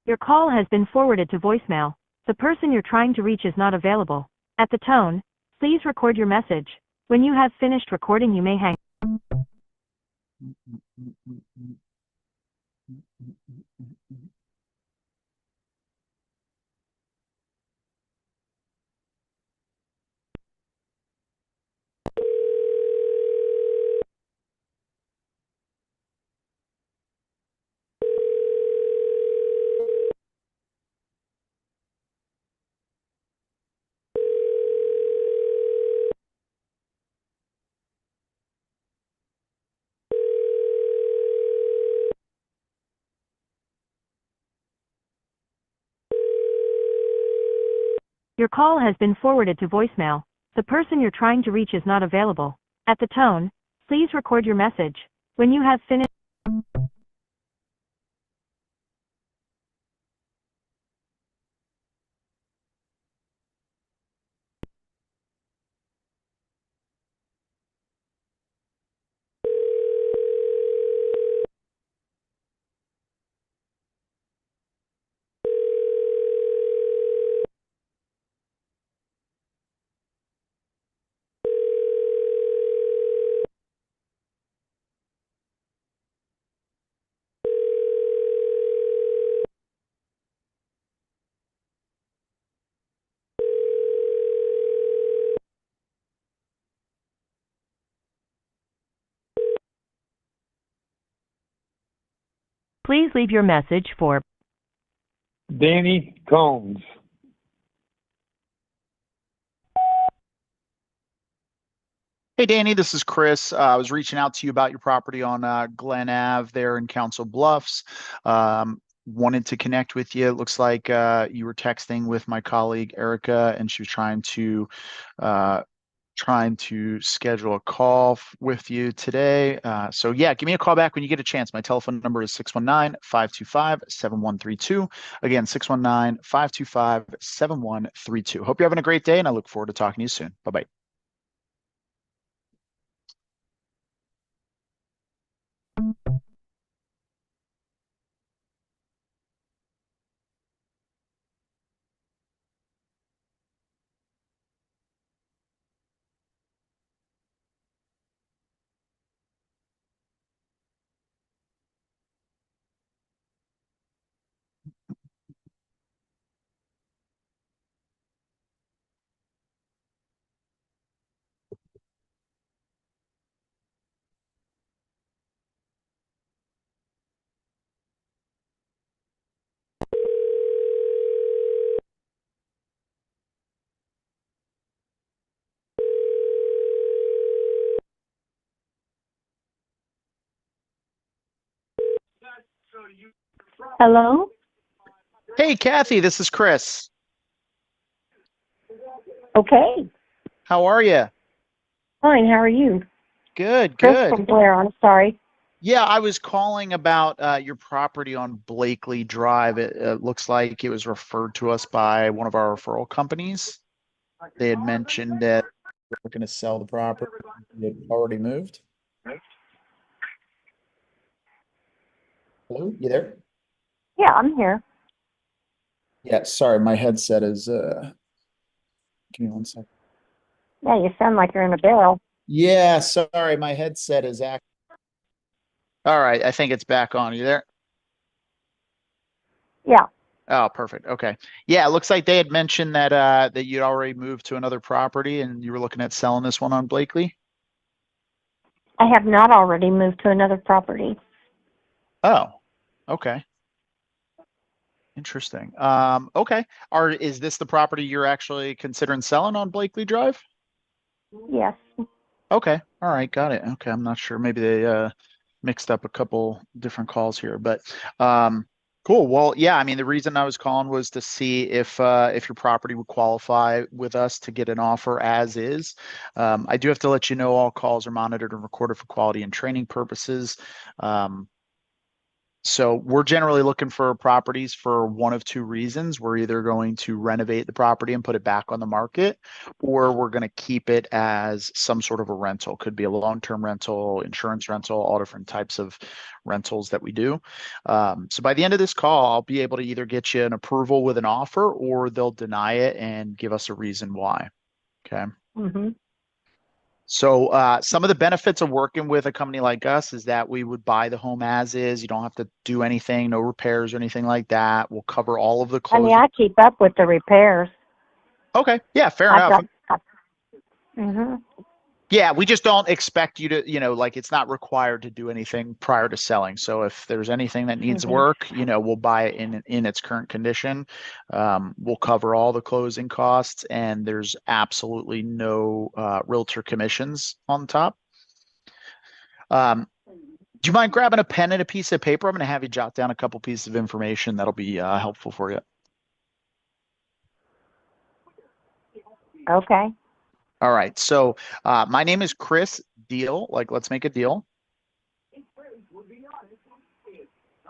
Your call has been forwarded to voicemail. The person you're trying to reach is not available. At the tone, please record your message. When you have finished recording, you may hang. Your call has been forwarded to voicemail. The person you're trying to reach is not available. At the tone, please record your message. When you have finished. Please leave your message for Danny Combs. Hey, Danny, this is Chris. I was reaching out to you about your property on Glen Ave there in Council Bluffs. Wanted to connect with you. It looks like you were texting with my colleague Erica, and she was trying to schedule a call with you today. So yeah, give me a call back when you get a chance. My telephone number is 619-525-7132. Again, 619-525-7132. Hope you're having a great day, and I look forward to talking to you soon. Bye-bye. Hello? Hey, Kathy, this is Chris. Okay. How are you? Fine, how are you? Good, Chris good. from Blair, I'm sorry. Yeah, I was calling about your property on Blakely Drive. It looks like it was referred to us by one of our referral companies. They had mentioned that We're going to sell the property. It already moved. Hello, you there? Yeah, I'm here. Yeah, sorry, my headset is, give me one second. Yeah, you sound like you're in a barrel. Yeah, sorry, my headset is act. All right, I think it's back on. You there? Yeah, Oh, perfect. Okay. Yeah, it looks like they had mentioned that that you'd already moved to another property and you were looking at selling this one on Blakely. I have not already moved to another property. Oh, okay. Interesting. Okay. Is this the property you're actually considering selling on Blakely Drive? Yes. Okay. All right. Got it. Okay. I'm not sure. Maybe they mixed up a couple different calls here, but cool. Well, yeah, I mean, the reason I was calling was to see if your property would qualify with us to get an offer as is. I do have to let you know all calls are monitored and recorded for quality and training purposes. So we're generally looking for properties for one of two reasons. We're either going to renovate the property and put it back on the market, or we're going to keep it as some sort of a rental. Could be a long-term rental, insurance rental, all different types of rentals that we do. So by the end of this call, I'll be able to either get you an approval with an offer, or they'll deny it and give us a reason why. Okay. Mm-hmm. So some of the benefits of working with a company like us is that we would buy the home as is. You don't have to do anything, no repairs or anything like that. We'll cover all of the I mean, closing. I keep up with the repairs. Okay. Yeah, fair I've enough. Mm-hmm. Yeah, we just don't expect you to, like it's not required to do anything prior to selling. So if there's anything that needs Mhm. work, we'll buy it in its current condition. We'll cover all the closing costs, and there's absolutely no realtor commissions on top. Do you mind grabbing a pen and a piece of paper? I'm going to have you jot down a couple pieces of information that'll be helpful for you. Okay. All right. So my name is Chris Deal, like let's make a deal.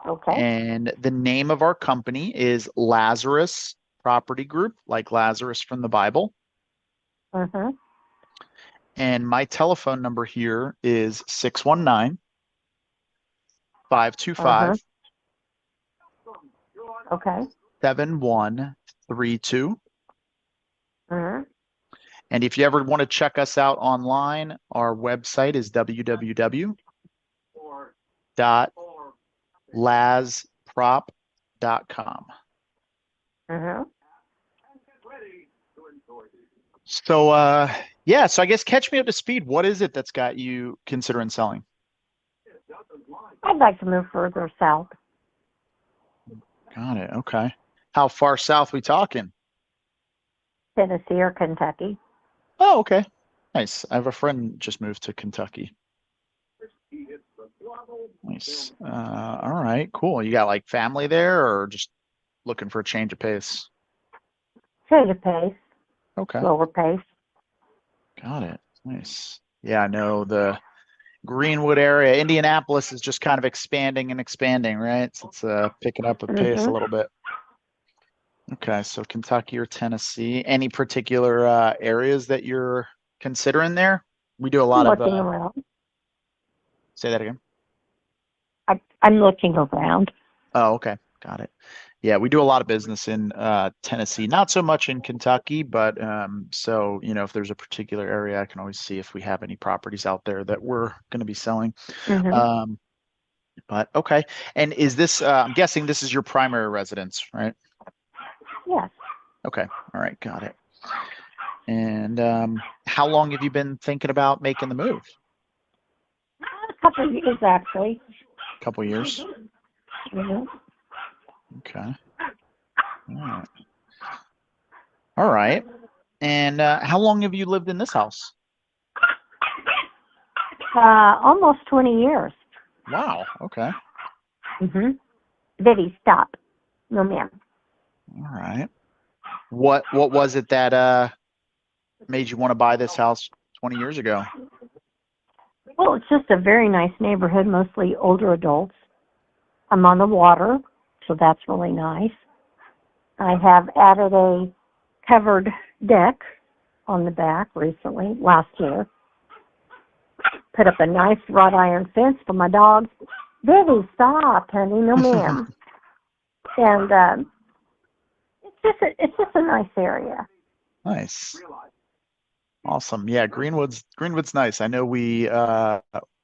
Okay. And the name of our company is Lazarus Property Group, like Lazarus from the Bible. Mm-hmm. And my telephone number here is 619-525 Okay. 7132. Mm-hmm. And if you ever want to check us out online, our website is www.lazprop.com. Mm-hmm. So, yeah, so I guess catch me up to speed. What is it that's got you considering selling? I'd like to move further south. Got it. Okay. How far south we talking? Tennessee or Kentucky. Oh, okay. Nice. I have a friend just moved to Kentucky. Nice. All right, cool. You got like family there, or just looking for a change of pace? Change of pace. Okay. Slower pace. Got it. Nice. Yeah, I know the Greenwood area. Indianapolis is just kind of expanding and expanding, right? So it's picking up a pace a little bit. Okay, so Kentucky or Tennessee. Any particular areas that you're considering there? We do a lot of. Looking around. Say that again. I'm looking around. Oh, okay. Got it. Yeah, we do a lot of business in Tennessee, not so much in Kentucky, but so, if there's a particular area, I can always see if we have any properties out there that we're going to be selling. Mm-hmm. But okay. And is this, I'm guessing this is your primary residence, right? Yes. Okay. All right. Got it. And how long have you been thinking about making the move? A couple of years, actually. A couple years? Mm-hmm. Okay. All right. All right. And how long have you lived in this house? Almost 20 years. Wow. Okay. Mm-hmm. Biddy, stop. No, ma'am. All right. What was it that made you want to buy this house 20 years ago? Well, it's just a very nice neighborhood, mostly older adults. I'm on the water, so that's really nice. I have added a covered deck on the back recently, last year. Put up a nice wrought iron fence for my dogs. Biddy, stop, honey, no ma'am. And it's just a nice area. Nice. Awesome. Yeah, Greenwood's nice. I know we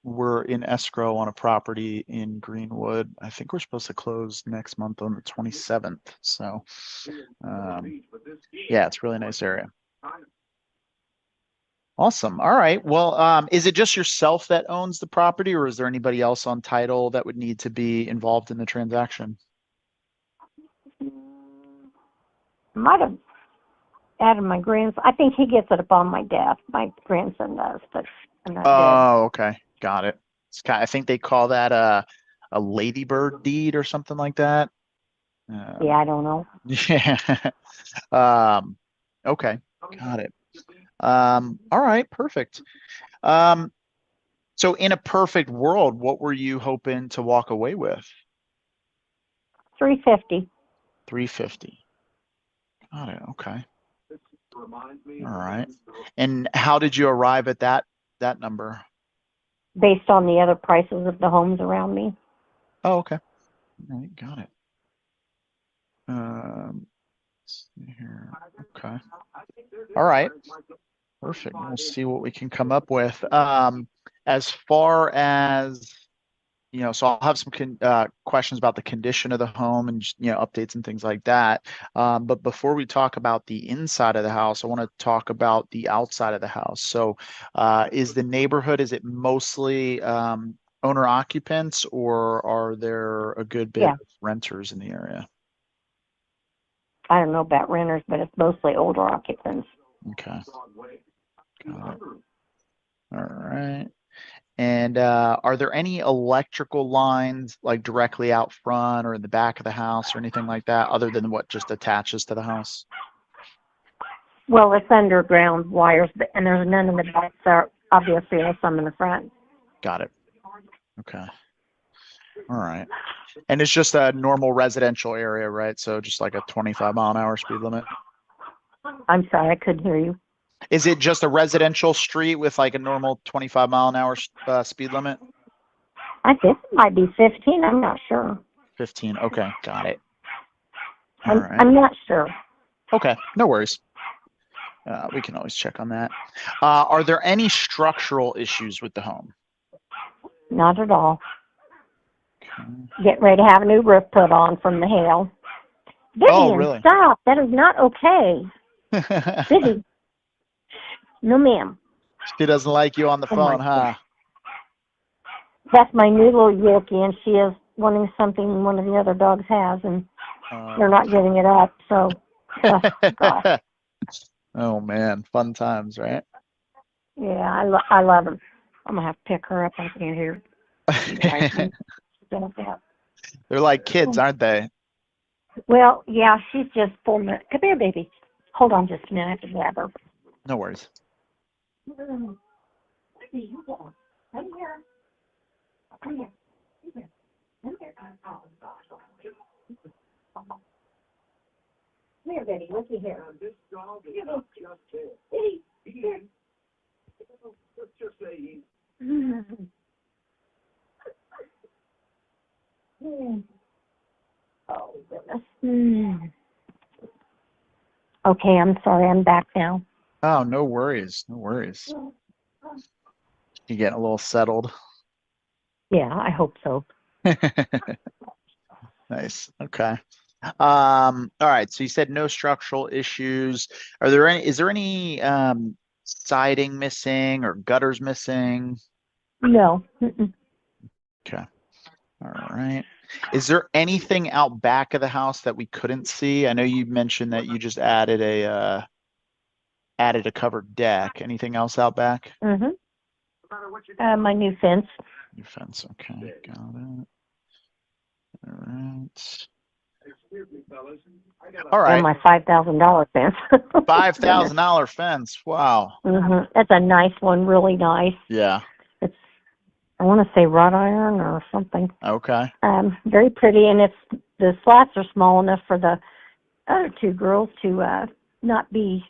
were in escrow on a property in Greenwood. I think we're supposed to close next month on the 27th. So yeah, it's a really nice area. Awesome. All right. Well, is it just yourself that owns the property, or is there anybody else on title that would need to be involved in the transaction? Might have added my grandson. I think he gets it upon my death. My grandson does, but I'm not dead. Oh, okay. Got it. It's I think they call that a ladybird deed or something like that. Yeah, I don't know. Yeah. Okay. Got it. All right. Perfect. So in a perfect world, what were you hoping to walk away with? 350. 350. Got it. Okay. All right. And how did you arrive at that number? Based on the other prices of the homes around me. Oh, okay. All right, got it. Let's see here. Okay. All right. Perfect. We'll see what we can come up with. As far as, so I'll have some questions about the condition of the home and just, updates and things like that. But before we talk about the inside of the house, I want to talk about the outside of the house. So, is the neighborhood, is it mostly owner occupants, or are there a good bit of renters in the area? I don't know about renters, but it's mostly older occupants. Okay. Got it. All right. And are there any electrical lines like directly out front or in the back of the house or anything like that, other than what just attaches to the house? Well, it's underground wires, and there's none in the back, so obviously there's some in the front. Got it. Okay. All right. And it's just a normal residential area, right? So just like a 25-mile-an-hour speed limit? I'm sorry, I couldn't hear you. Is it just a residential street with like a normal 25-mile-an-hour speed limit? I think it might be 15. I'm not sure. 15. Okay. Got it. All right. I'm not sure. Okay. No worries. We can always check on that. Are there any structural issues with the home? Not at all. Okay. Getting ready to have a new roof put on from the hail. Vivian, Oh, really? stop. That is not okay. Vivian. No, ma'am. She doesn't like you on the phone, huh? That's my new little Yorkie, and she is wanting something one of the other dogs has, and they're not giving it up. So, gosh. Oh man, fun times, right? Yeah, I love her. I'm gonna have to pick her up. I can't hear. They're like kids, aren't they? Well, yeah, she's just 4 minutes. Come here, baby. Hold on just a minute. I have to grab her. No worries. Come here. Come here. Come here. Oh, gosh. Come here, Betty. Looky here. This dog is just dead. Here. Let's just say he. Oh, goodness. Okay, I'm sorry. I'm back now. Oh, no worries. No worries. You getting a little settled? Yeah, I hope so. Nice. Okay. All right. So you said no structural issues. Is there any siding missing or gutters missing? No. Okay. All right. Is there anything out back of the house that we couldn't see? I know you mentioned that you just added a covered deck. Anything else out back? My new fence. New fence. Okay. Got it. All right. All right. And my $5,000 fence. $5,000 fence. Wow. That's a nice one. Really nice. Yeah. I want to say wrought iron or something. Okay. Very pretty, and the slats are small enough for the other two girls to not be.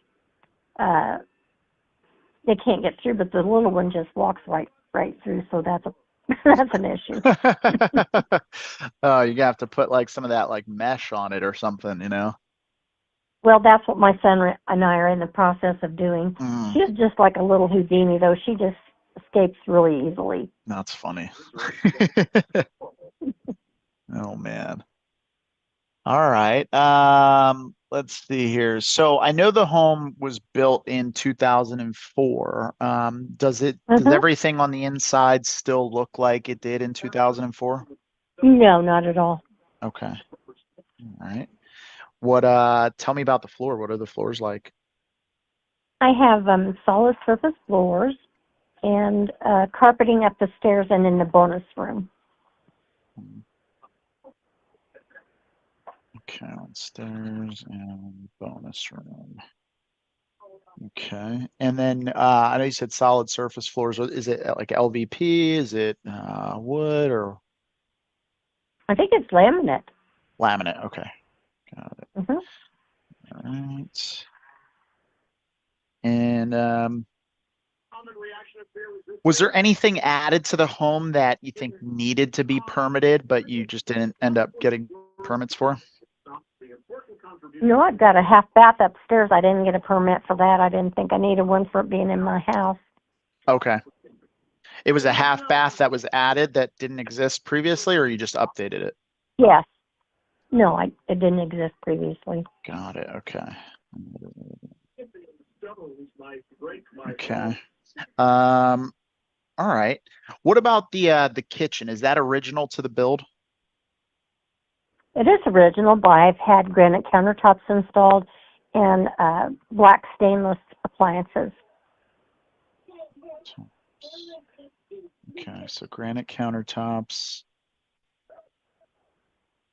They can't get through, but the little one just walks right through. So that's an issue. Oh, you have to put like some of that like mesh on it or something, Well, that's what my son and I are in the process of doing. She's just like a little Houdini, though. She just escapes really easily. That's funny. Oh man. All right. Let's see here. So I know the home was built in 2004. Does everything on the inside still look like it did in 2004? No, not at all. Okay. All right. Tell me about the floor. What are the floors like? I have solid surface floors and carpeting up the stairs and in the bonus room. Okay, stairs and bonus room. Okay, and then I know you said solid surface floors. Is it like LVP? Is it wood or? I think it's laminate. Laminate, okay. Got it. Mhm. All right. And was there anything added to the home that you think needed to be permitted, but you just didn't end up getting permits for? No, I've got a half bath upstairs. I didn't get a permit for that. I didn't think I needed one for it being in my house. Okay. It was a half bath that was added that didn't exist previously, or you just updated it? Yes. No, it didn't exist previously. Got it. Okay. Okay. All right. What about the kitchen? Is that original to the build? It is original, but I've had granite countertops installed and black stainless appliances. Okay, so granite countertops.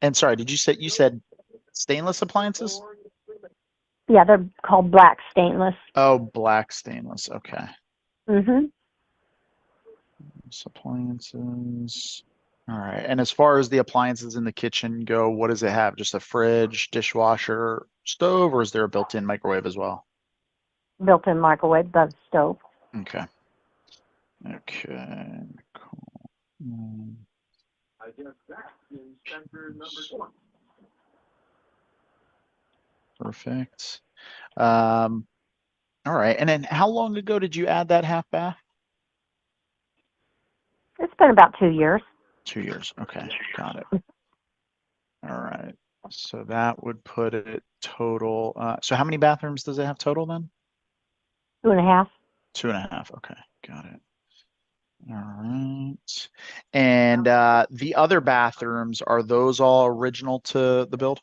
And sorry, did you said stainless appliances? Yeah, they're called black stainless. Oh, black stainless. Okay. Mhm. Appliances. All right. And as far as the appliances in the kitchen go, what does it have? Just a fridge, dishwasher, stove, or is there a built-in microwave as well? Built-in microwave above the stove. Okay. Okay. Cool. I guess that's in center number 1. Perfect. All right. And then how long ago did you add that half bath? It's been about 2 years. 2 years. Okay. Got it. All right. So that would put it total. So how many bathrooms does it have total then? 2.5. 2.5. Okay. Got it. All right. And the other bathrooms, are those all original to the build?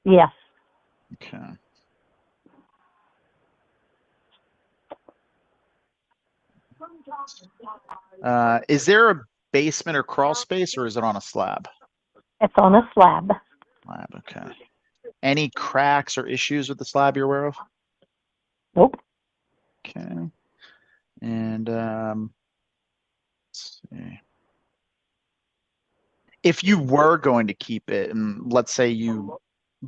Yes. Okay. Is there a basement or crawl space, or is it on a slab? It's on a slab. Slab, okay. Any cracks or issues with the slab you're aware of? Nope. Okay. And let's see. If you were going to keep it, and let's say you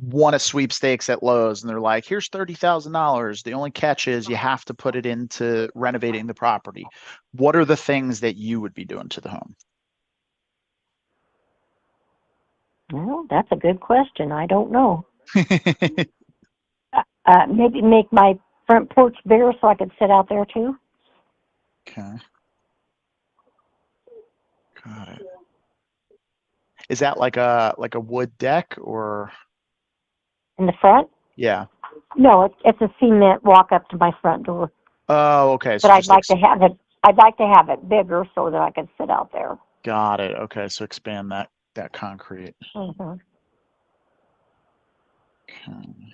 won a sweepstakes at Lowe's and they're like, here's $30,000. The only catch is you have to put it into renovating the property. What are the things that you would be doing to the home? Well, that's a good question. I don't know. Maybe make my front porch bigger so I could sit out there too. Okay. Got it. Is that like a wood deck or? In the front? Yeah. No, it's a cement walk up to my front door. Oh, okay. But I'd like to have it. I'd like to have it bigger so that I could sit out there. Got it. Okay, so expand that concrete. Mm-hmm. Okay.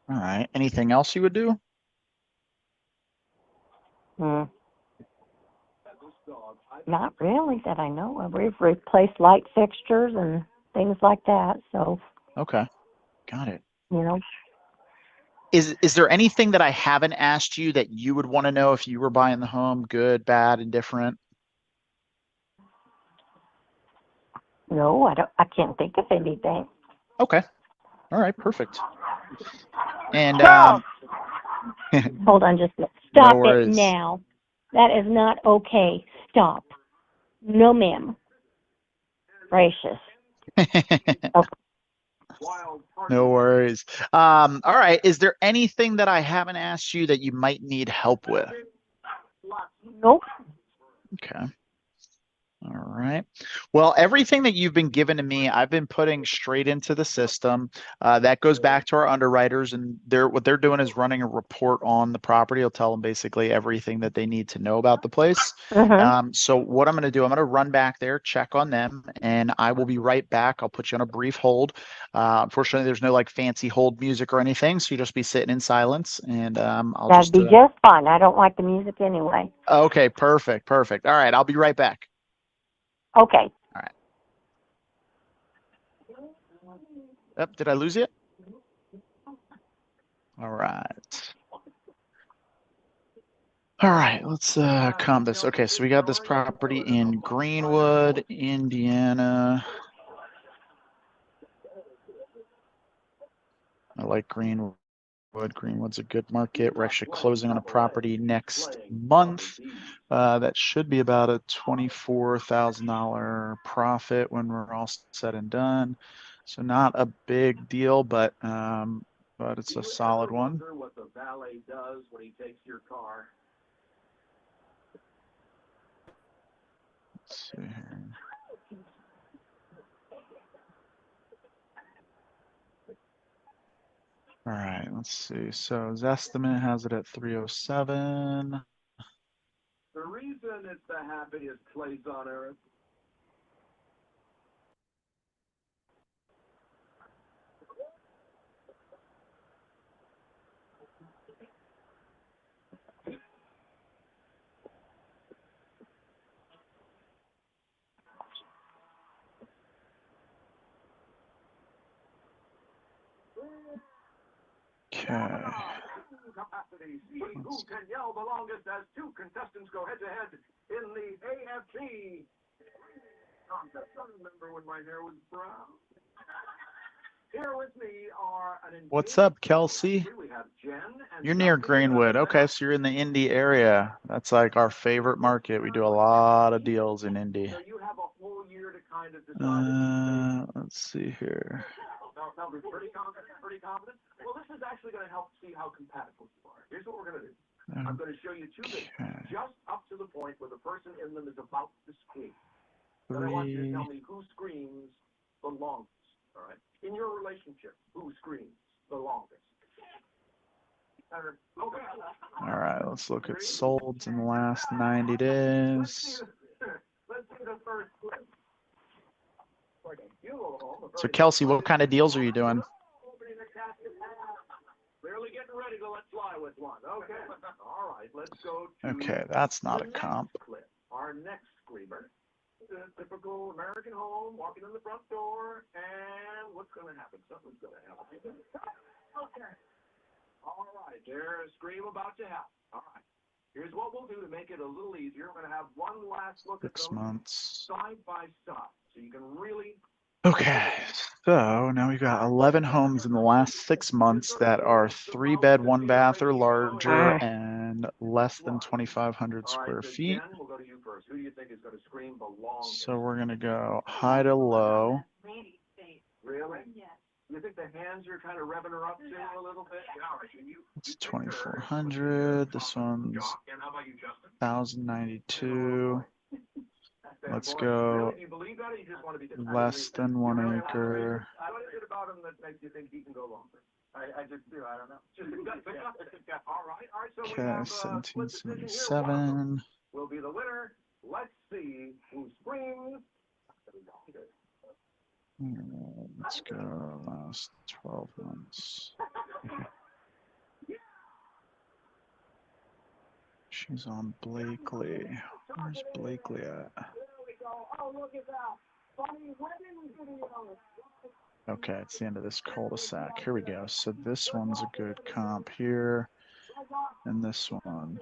All right. Anything else you would do? Not really that I know of. We've replaced light fixtures and things like that. So. Okay. Got it. You know. Is there anything that I haven't asked you that you would want to know if you were buying the home? Good, bad, indifferent? No, I can't think of anything. Okay. All right. Perfect. And hold on, just stop No it now. That is not okay. Stop. No, ma'am. Gracious. Okay. No worries. All right. Is there anything that I haven't asked you that you might need help with? Nope. Okay. All right. Well, everything that you've been given to me, I've been putting straight into the system. That goes back to our underwriters, and what they're doing is running a report on the property. I'll tell them basically everything that they need to know about the place. Mm-hmm. So what I'm going to do, I'm going to run back there, check on them, and I will be right back. I'll put you on a brief hold. Unfortunately, there's no like fancy hold music or anything, so you just be sitting in silence, and That'd be just fine. I don't like the music anyway. Okay, perfect. All right, I'll be right back. Okay. All right. Yep, did I lose you? All right. All right, let's calm this. Okay, so we got this property in Greenwood, Indiana. I like Greenwood. Greenwood's a good market. We're actually closing on a property next month. That should be about a $24,000 profit when we're all said and done. So not a big deal, but it's a solid one. What the valet does when he takes your car. Let's see here. All right, let's see. So Zestimate has it at 307. The reason it's the happiest place on earth. Okay. Capacity. See who can yell the longest as two contestants go head to head in the AFC contest. I remember when my hair was brown. Here with me are What's up, Kelsey? we have Jen and You're near Greenwood. Okay, so you're in the Indy area. That's like our favorite market. We do a lot of deals in Indy. so you have a whole year to kind of decide. Let's see here. Now, we're pretty confident. Well, this is actually going to help see how compatible you are. Here's what we're going to do. I'm going to show you two videos, just up to the point where the person in them is about to scream. Then I want you to tell me who screams the longest, all right? In your relationship, who screams the longest? Okay. All right, let's look at solds in the last 90 days. Let's see the first clip. So Kelsey, what kind of deals are you doing? Clearly getting ready to let fly with one. Okay. All right, let's go to Okay, that's not a comp. clip. Our next screamer. The typical American home, walking in the front door, and what's going to happen? Something's going to happen. Okay. All right, there's a scream about to happen. All right. Here's what we'll do to make it a little easier. We're going to have one last look at 6 them months. side by side, so you can really. Okay, so now we've got 11 homes in the last 6 months that are 3-bed, 1-bath or larger and less than 2,500 square feet. Jen, we'll go to you first. Who do you think is going to scream the longest? So we're gonna go high to low. Really? You think the hands are kind of revving her up to a little bit? It's 2,400. This one's 1,092. Let's go less than 1 acre. What is it about him that makes you think he can go longer? I just do. I don't know. All right. So we Okay, have split decision here. 1777. Will be the winner. Let's see who screams. Let's go last 12 months. She's on Blakely. Where's Blakely at? Oh, look at that. Funny wedding video. Okay, it's the end of this cul-de-sac. Here we go. So this one's a good comp here. And this one.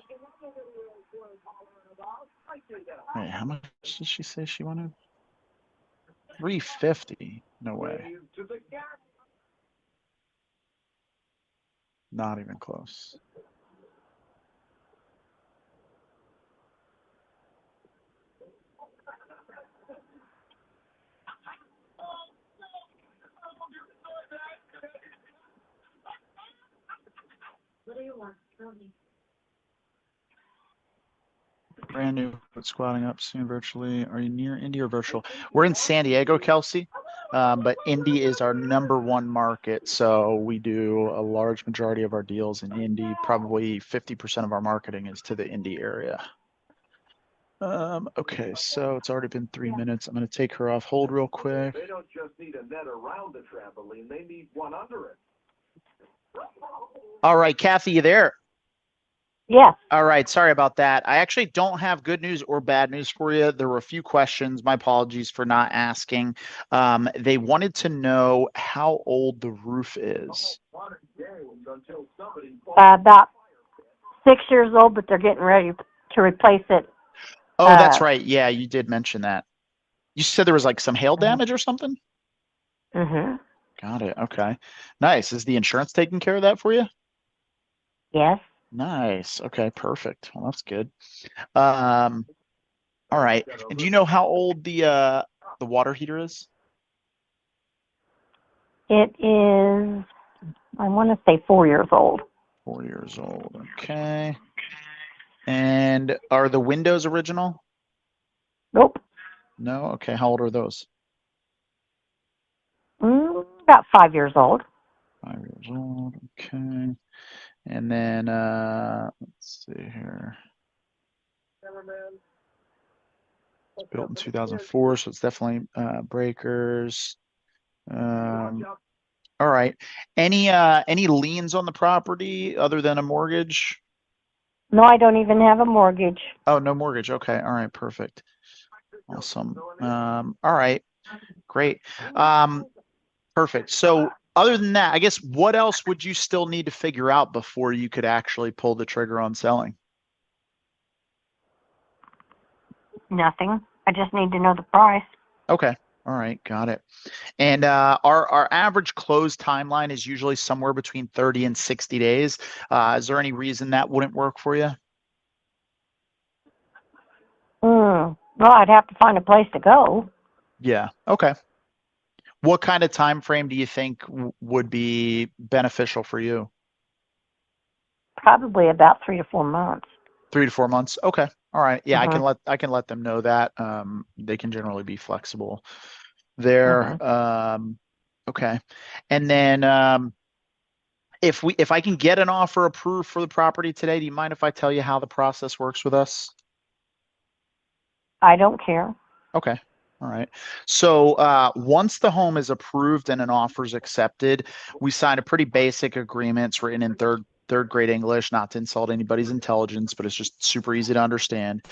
Hey, how much did she say she wanted? 350. No way. Not even close. What do you want? Tell me. Brand new, but squatting up soon virtually. Are you near Indy or virtual? We're in San Diego, Kelsey, but Indy is our #1 market. So we do a large majority of our deals in Indy. Probably 50% of our marketing is to the Indy area. Okay, so it's already been 3 minutes. I'm going to take her off hold real quick. They don't just need a net around the trampoline. They need one under it. All right, Kathy, you there? Yes. All right. Sorry about that. I actually don't have good news or bad news for you. There were a few questions. My apologies for not asking. They wanted to know how old the roof is. About 6 years old, but they're getting ready to replace it. Oh, that's right. Yeah, you did mention that. You said there was like some hail damage or something? Mm-hmm. Got it. Okay. Nice. Is the insurance taking care of that for you? Yes. Nice. Okay, perfect. Well, that's good. All right. And do you know how old the water heater is? It is, I want to say 4 years old. 4 years old. Okay. And are the windows original? Nope. No? Okay. How old are those? About 5 years old. 5 years old. Okay. And then, let's see here. It's built in 2004, so it's definitely breakers. All right. Any liens on the property other than a mortgage? No, I don't even have a mortgage. Oh, no mortgage. Okay. All right. Perfect. Awesome. All right. Great. Perfect. So other than that, I guess what else would you still need to figure out before you could actually pull the trigger on selling? Nothing. I just need to know the price. Okay. All right. Got it. And our average close timeline is usually somewhere between 30 and 60 days. Is there any reason that wouldn't work for you? Well, I'd have to find a place to go. Yeah. Okay. What kind of time frame do you think would be beneficial for you? Probably about 3 to 4 months. 3 to 4 months. Okay. All right. Yeah, I can let them know that. They can generally be flexible there. Okay. And then if I can get an offer approved for the property today, do you mind if I tell you how the process works with us? I don't care. Okay. All right. So once the home is approved and an offer is accepted, we sign a pretty basic agreement. It's written in third grade English, not to insult anybody's intelligence, but it's just super easy to understand.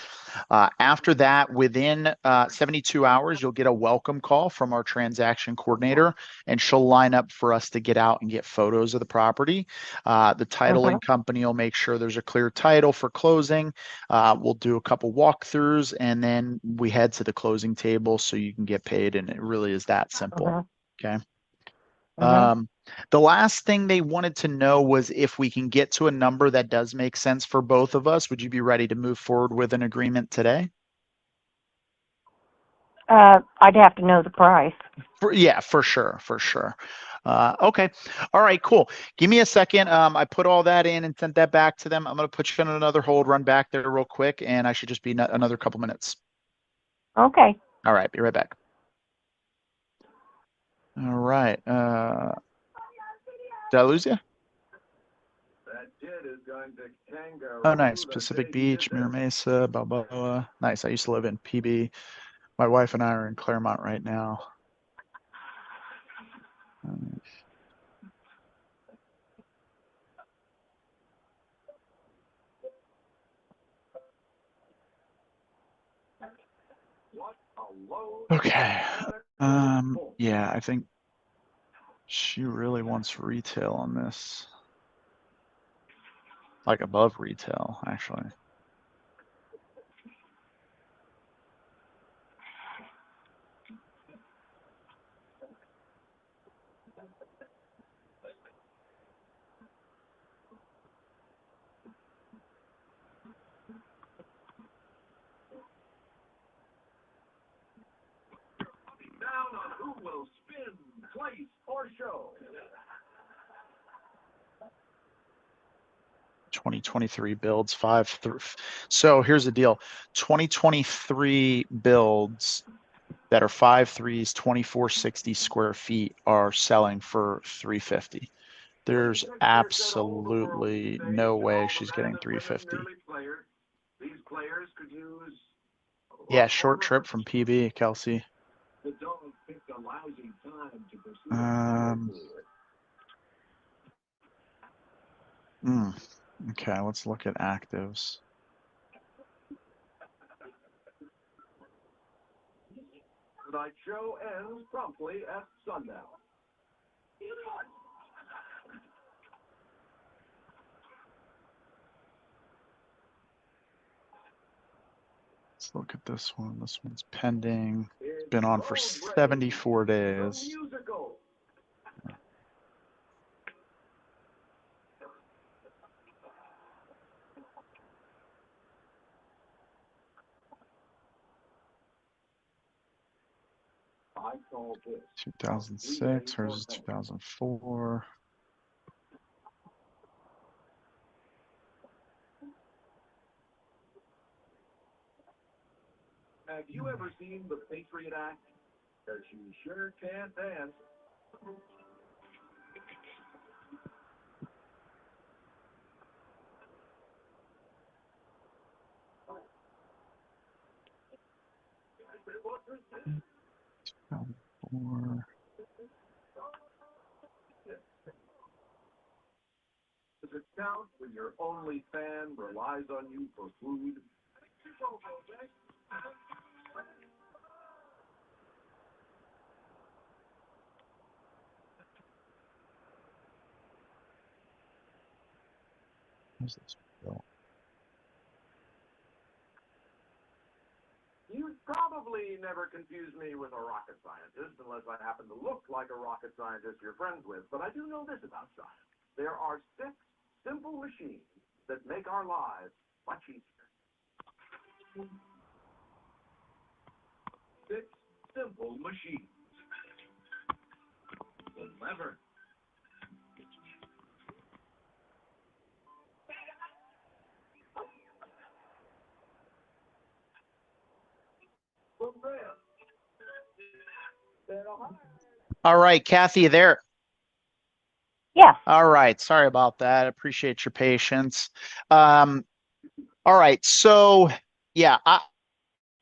After that, within 72 hours, you'll get a welcome call from our transaction coordinator, and she'll line up for us to get out and get photos of the property. The titling company will make sure there's a clear title for closing. We'll do a couple walkthroughs, and then we head to the closing table so you can get paid, and it really is that simple. Okay. The last thing they wanted to know was if we can get to a number that does make sense for both of us. Would you be ready to move forward with an agreement today? I'd have to know the price. Yeah, for sure. Okay. All right, cool. Give me a second. I put all that in and sent that back to them. I'm going to put you on another hold, run back there real quick, and I should just be another couple minutes. Okay. All right, be right back. All right. Did I lose you? Oh, nice. Pacific Beach, Mira Mesa, Balboa. Nice. I used to live in PB. My wife and I are in Claremont right now. Okay. Yeah, I think she really wants retail on this. Like above retail, actually. Down on who will spin, place, or show. 2023 builds so here's the deal. 2023 builds that are 5.3s, 2460 square feet are selling for $350. There's absolutely no way she's getting $350. Yeah, short trip from PB, Kelsey. Okay, let's look at actives. Tonight's show ends promptly at sundown. Let's look at this one. This one's pending. It's been on for 74 days. I call this 2006 versus 2004. Have you ever seen the Patriot Act? Because you sure can dance. Four. Does it count when your only fan relies on you for food? Where's this bill? You'd probably never confuse me with a rocket scientist unless I happen to look like a rocket scientist you're friends with. But I do know this about science. There are 6 simple machines that make our lives much easier. 6 simple machines. The lever. All right, Kathy, you there? Yeah. All right. Sorry about that. Appreciate your patience. All right. So yeah,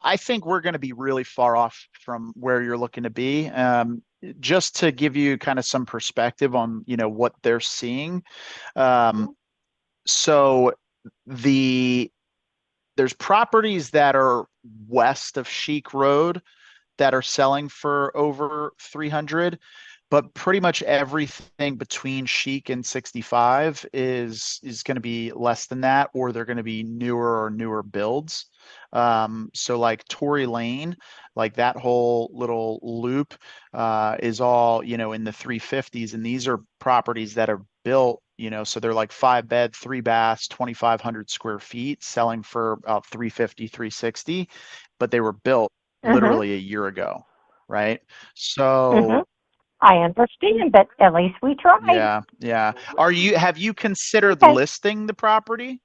I think we're going to be really far off from where you're looking to be. Just to give you kind of some perspective on, what they're seeing. So there's properties that are west of Sheik Road that are selling for over 300, but pretty much everything between Sheik and 65 is going to be less than that, or they're going to be newer builds. So like Tory Lane, like that whole little loop is all, in the 350s, and these are properties that are built, so they're like 5-bed, 3 baths, 2,500 square feet, selling for about 350, 360, but they were built literally a year ago, right? So I understand, but at least we tried. yeah. Have you considered Okay. listing the property?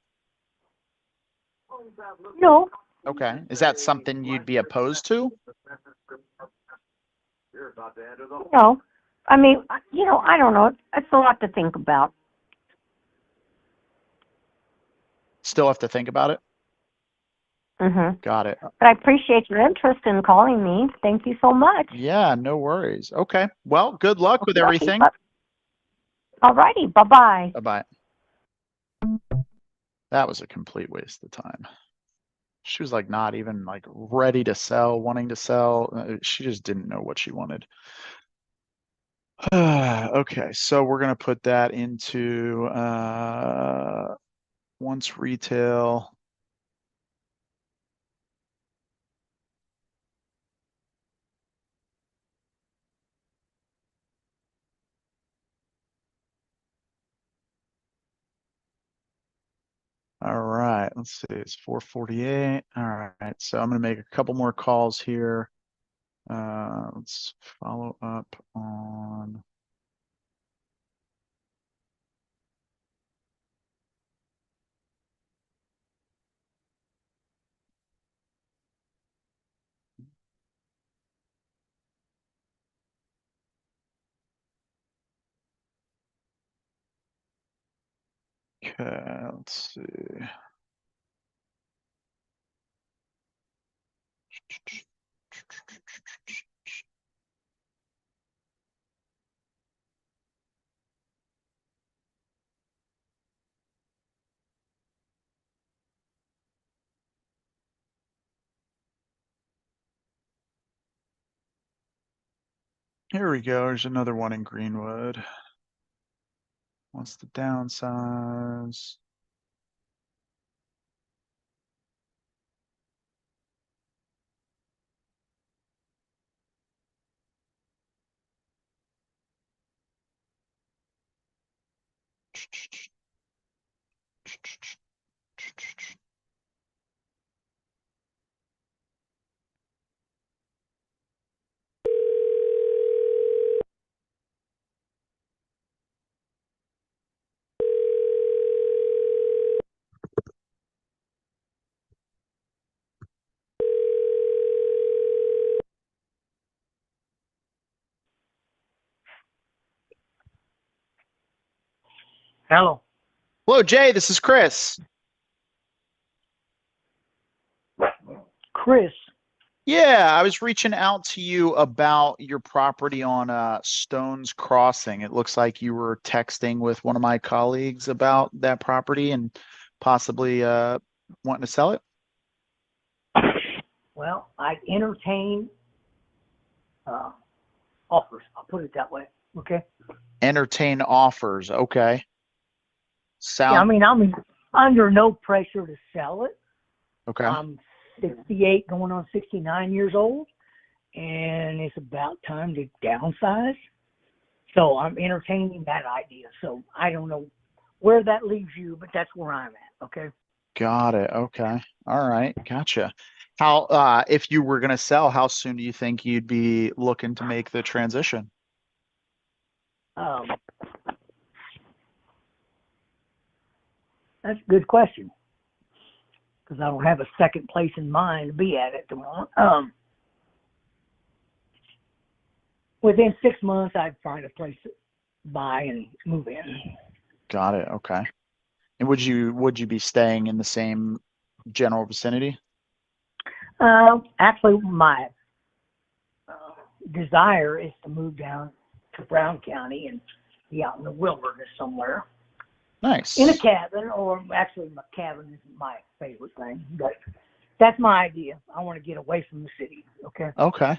No. Okay. Is that something you'd be opposed to? No. I mean, I don't know. It's a lot to think about. Still have to think about it? Got it. But I appreciate your interest in calling me. Thank you so much. Yeah, no worries. Okay. Well, good luck with everything. All righty. Bye-bye. Bye-bye. That was a complete waste of time. She was like not even like ready to sell, wanting to sell. She just didn't know what she wanted. Okay, so we're gonna put that into once retail. All right, let's see, it's 4:48. All right, so I'm gonna make a couple more calls here. Let's follow up on. Okay, let's see. Here we go. There's another one in Greenwood. What's the downsize? Hello. Hello, Jay. This is Chris. Chris. Yeah, I was reaching out to you about your property on Stones Crossing. It looks like you were texting with one of my colleagues about that property and possibly wanting to sell it. Well, I entertain offers. I'll put it that way. Okay. Entertain offers. Okay. Yeah, I mean, I'm under no pressure to sell it. Okay. I'm 68, going on 69 years old, and it's about time to downsize. So I'm entertaining that idea. So I don't know where that leaves you, but that's where I'm at. Okay. Got it. Okay. All right. Gotcha. How, if you were going to sell, how soon do you think you'd be looking to make the transition? That's a good question, because I don't have a second place in mind to be at the moment. Within 6 months, I'd find a place to buy and move in. Got it. Okay. And would you be staying in the same general vicinity? Actually, my desire is to move down to Brown County and be out in the wilderness somewhere. Nice. In a cabin, or actually my cabin isn't my favorite thing, but that's my idea. I want to get away from the city. Okay. Okay.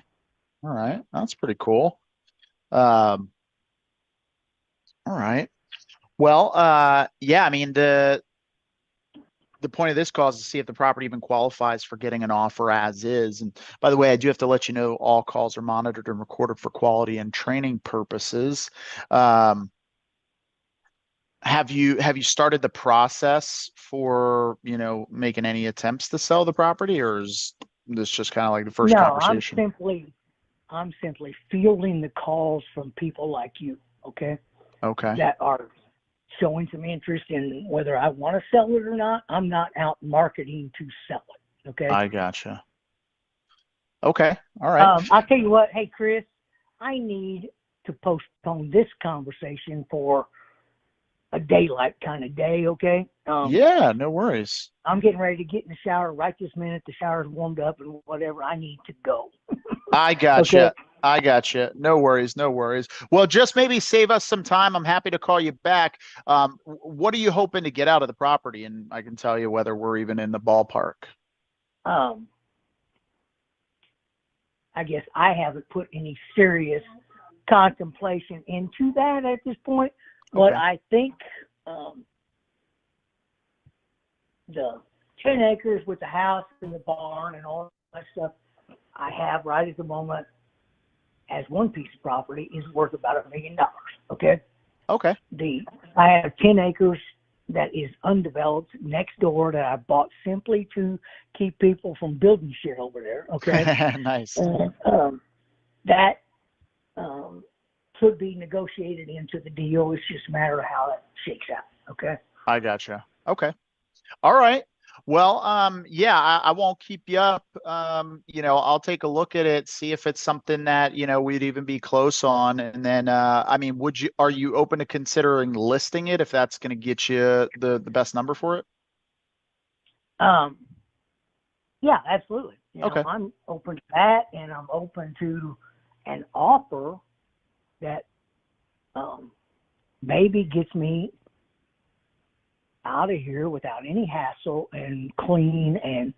All right. That's pretty cool. All right. Well, yeah, I mean, the point of this call is to see if the property even qualifies for getting an offer as is. And by the way, I do have to let you know all calls are monitored and recorded for quality and training purposes. Have you started the process for, making any attempts to sell the property, or is this just kind of like the first conversation? I'm simply fielding the calls from people like you, okay? Okay. That are showing some interest in whether I want to sell it or not. I'm not out marketing to sell it, okay? I gotcha. Okay. All right. I'll tell you what. Hey, Chris, I need to postpone this conversation for a daylight kind of day, okay? Yeah, no worries. I'm getting ready to get in the shower right this minute. The shower's warmed up and whatever. I need to go. I gotcha. Okay. I gotcha. No worries. No worries. Well, just maybe save us some time. I'm happy to call you back. What are you hoping to get out of the property? And I can tell you whether we're even in the ballpark. I guess I haven't put any serious contemplation into that at this point, but Okay. I think the 10 acres with the house and the barn and all that stuff I have right at the moment as one piece of property is worth about $1 million. Okay. Okay. I have 10 acres that is undeveloped next door that I bought simply to keep people from building shit over there. Okay. Nice. And that could be negotiated into the deal. It's just a matter of how that shakes out. Okay. I gotcha. Okay. All right. Well, yeah, I won't keep you up. I'll take a look at it, see if it's something that, we'd even be close on. And then, I mean, are you open to considering listing it if that's going to get you the best number for it? Yeah, absolutely. Okay. I'm open to that, and I'm open to an offer that maybe gets me out of here without any hassle and clean and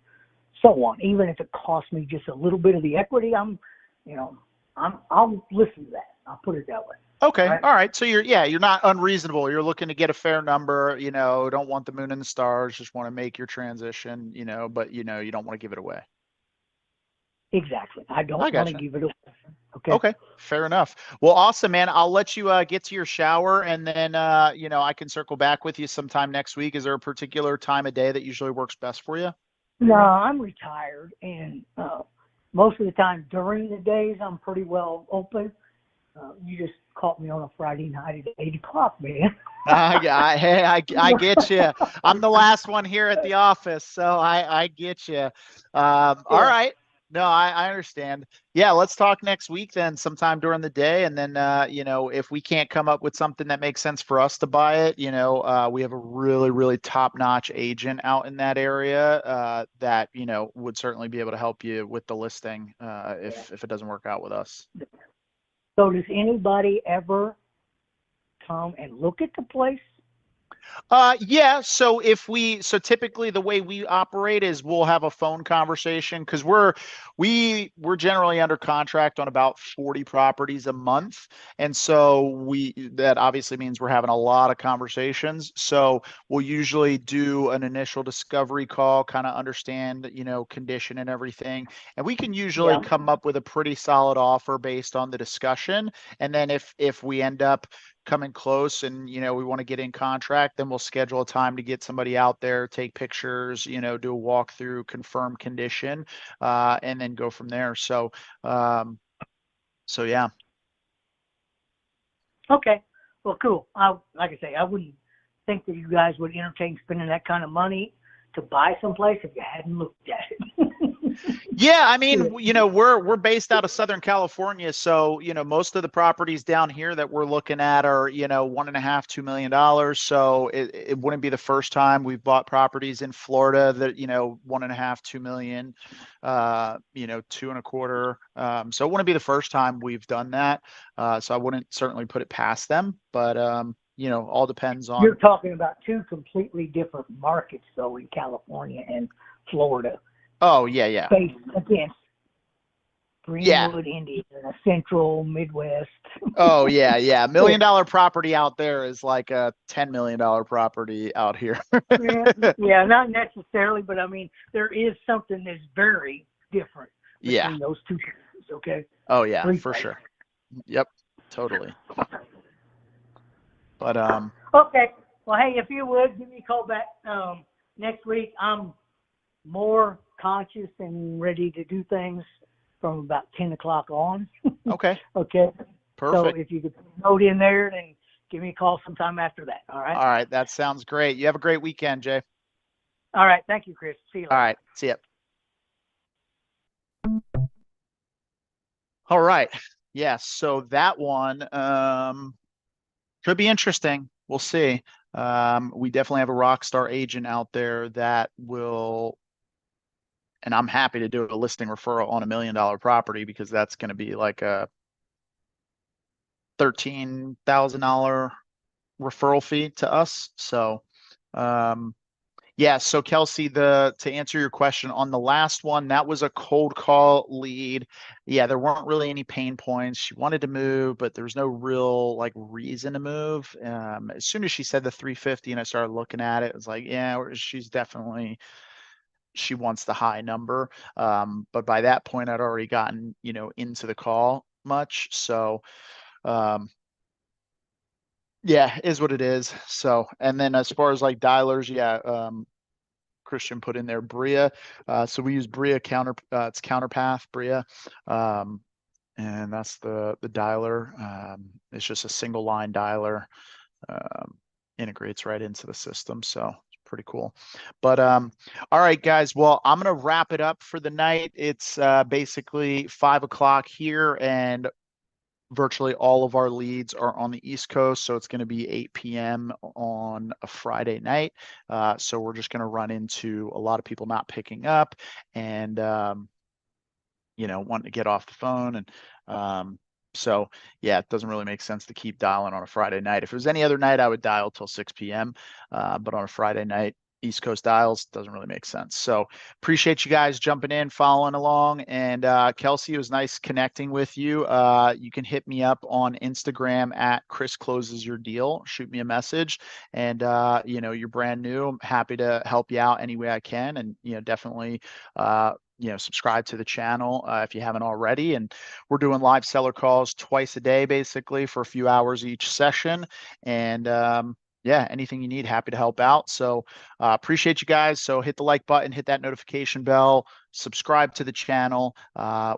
so on. Even if it costs me just a little bit of the equity, I'll listen to that. I'll put it that way. Okay. All right. So you're not unreasonable. You're looking to get a fair number, don't want the moon and the stars, just want to make your transition, but you don't want to give it away. Exactly. I don't want to give it away. Okay. Okay. Fair enough. Well, awesome, man. I'll let you get to your shower, and then I can circle back with you sometime next week. Is there a particular time of day that usually works best for you? No, I'm retired, and most of the time during the days I'm pretty well open. You just caught me on a Friday night at 8 o'clock, man. I get you. I'm the last one here at the office, so I get you. All right. No, I understand. Yeah, let's talk next week then, sometime during the day. And then, you know, if we can't come up with something that makes sense for us to buy it, you know, we have a really, really top-notch agent out in that area, that, you know, would certainly be able to help you with the listing, if it doesn't work out with us. So does anybody ever come and look at the place? Yeah. So so typically the way we operate is we'll have a phone conversation because we're generally under contract on about 40 properties a month. And so that obviously means we're having a lot of conversations. So we'll usually do an initial discovery call, kind of understand, you know, condition and everything. And we can usually come up with a pretty solid offer based on the discussion. And then if we end up coming close and, you know, we want to get in contract, then we'll schedule a time to get somebody out there, take pictures, you know, do a walkthrough, confirm condition, and then go from there. So yeah. Okay. Well, cool. Like I say, I wouldn't think that you guys would entertain spending that kind of money to buy someplace if you hadn't looked at it. Yeah, I mean, you know, we're based out of Southern California, so you know, most of the properties down here that we're looking at are, you know, $1.5–2 million. So it wouldn't be the first time we've bought properties in Florida that, you know, 1.5–2 million, you know, 2.25. So it wouldn't be the first time we've done that. So I wouldn't certainly put it past them, but you know, all depends on. You're talking about two completely different markets, though, in California and Florida. Oh, yeah. Based against Greenwood, Indiana, Central, Midwest. Oh, yeah. $1 million property out there is like a $10 million property out here. yeah, not necessarily, but I mean, there is something that's very different between those two places, okay? Oh, yeah, for sure. Yep, totally. But okay. Well, hey, if you would give me a call back next week, I'm more conscious and ready to do things from about 10 o'clock on. Okay. Okay. Perfect. So if you could put a note in there, then give me a call sometime after that. All right. All right. That sounds great. You have a great weekend, Jay. All right. Thank you, Chris. See you later. All right. See ya. All right. Yeah. So that one could be interesting. We'll see. We definitely have a rock star agent out there that will. And I'm happy to do a listing referral on $1 million property because that's going to be like a $13,000 referral fee to us. So, yeah. So Kelsey, to answer your question on the last one, that was a cold call lead. Yeah, there weren't really any pain points. She wanted to move, but there was no real like reason to move. As soon as she said the 350 and I started looking at it, it was like, yeah, she's definitely. She wants the high number. But by that point, I'd already gotten, you know, into the call much. So, yeah, is what it is. So, and then as far as like dialers, yeah, Christian put in there Bria. So we use Bria it's Counterpath Bria. And that's the dialer. It's just a single line dialer, integrates right into the system. So pretty cool. But all right, guys. Well, I'm gonna wrap it up for the night. It's basically 5 o'clock here, and virtually all of our leads are on the East Coast, so it's going to be 8 p.m. on a Friday night. So we're just going to run into a lot of people not picking up and you know, wanting to get off the phone. And so yeah, it doesn't really make sense to keep dialing on a Friday night. If it was any other night, I would dial till 6 p.m. But on a Friday night, East Coast dials doesn't really make sense. So appreciate you guys jumping in, following along. And Kelsey, it was nice connecting with you. You can hit me up on Instagram at Chris Closes Your Deal. Shoot me a message. And you know, you're brand new. I'm happy to help you out any way I can. And you know, definitely you know, subscribe to the channel if you haven't already. And we're doing live seller calls twice a day, basically for a few hours each session. And yeah, anything you need, happy to help out. So appreciate you guys. So hit the like button, hit that notification bell, subscribe to the channel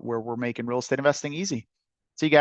where we're making real estate investing easy. See you guys.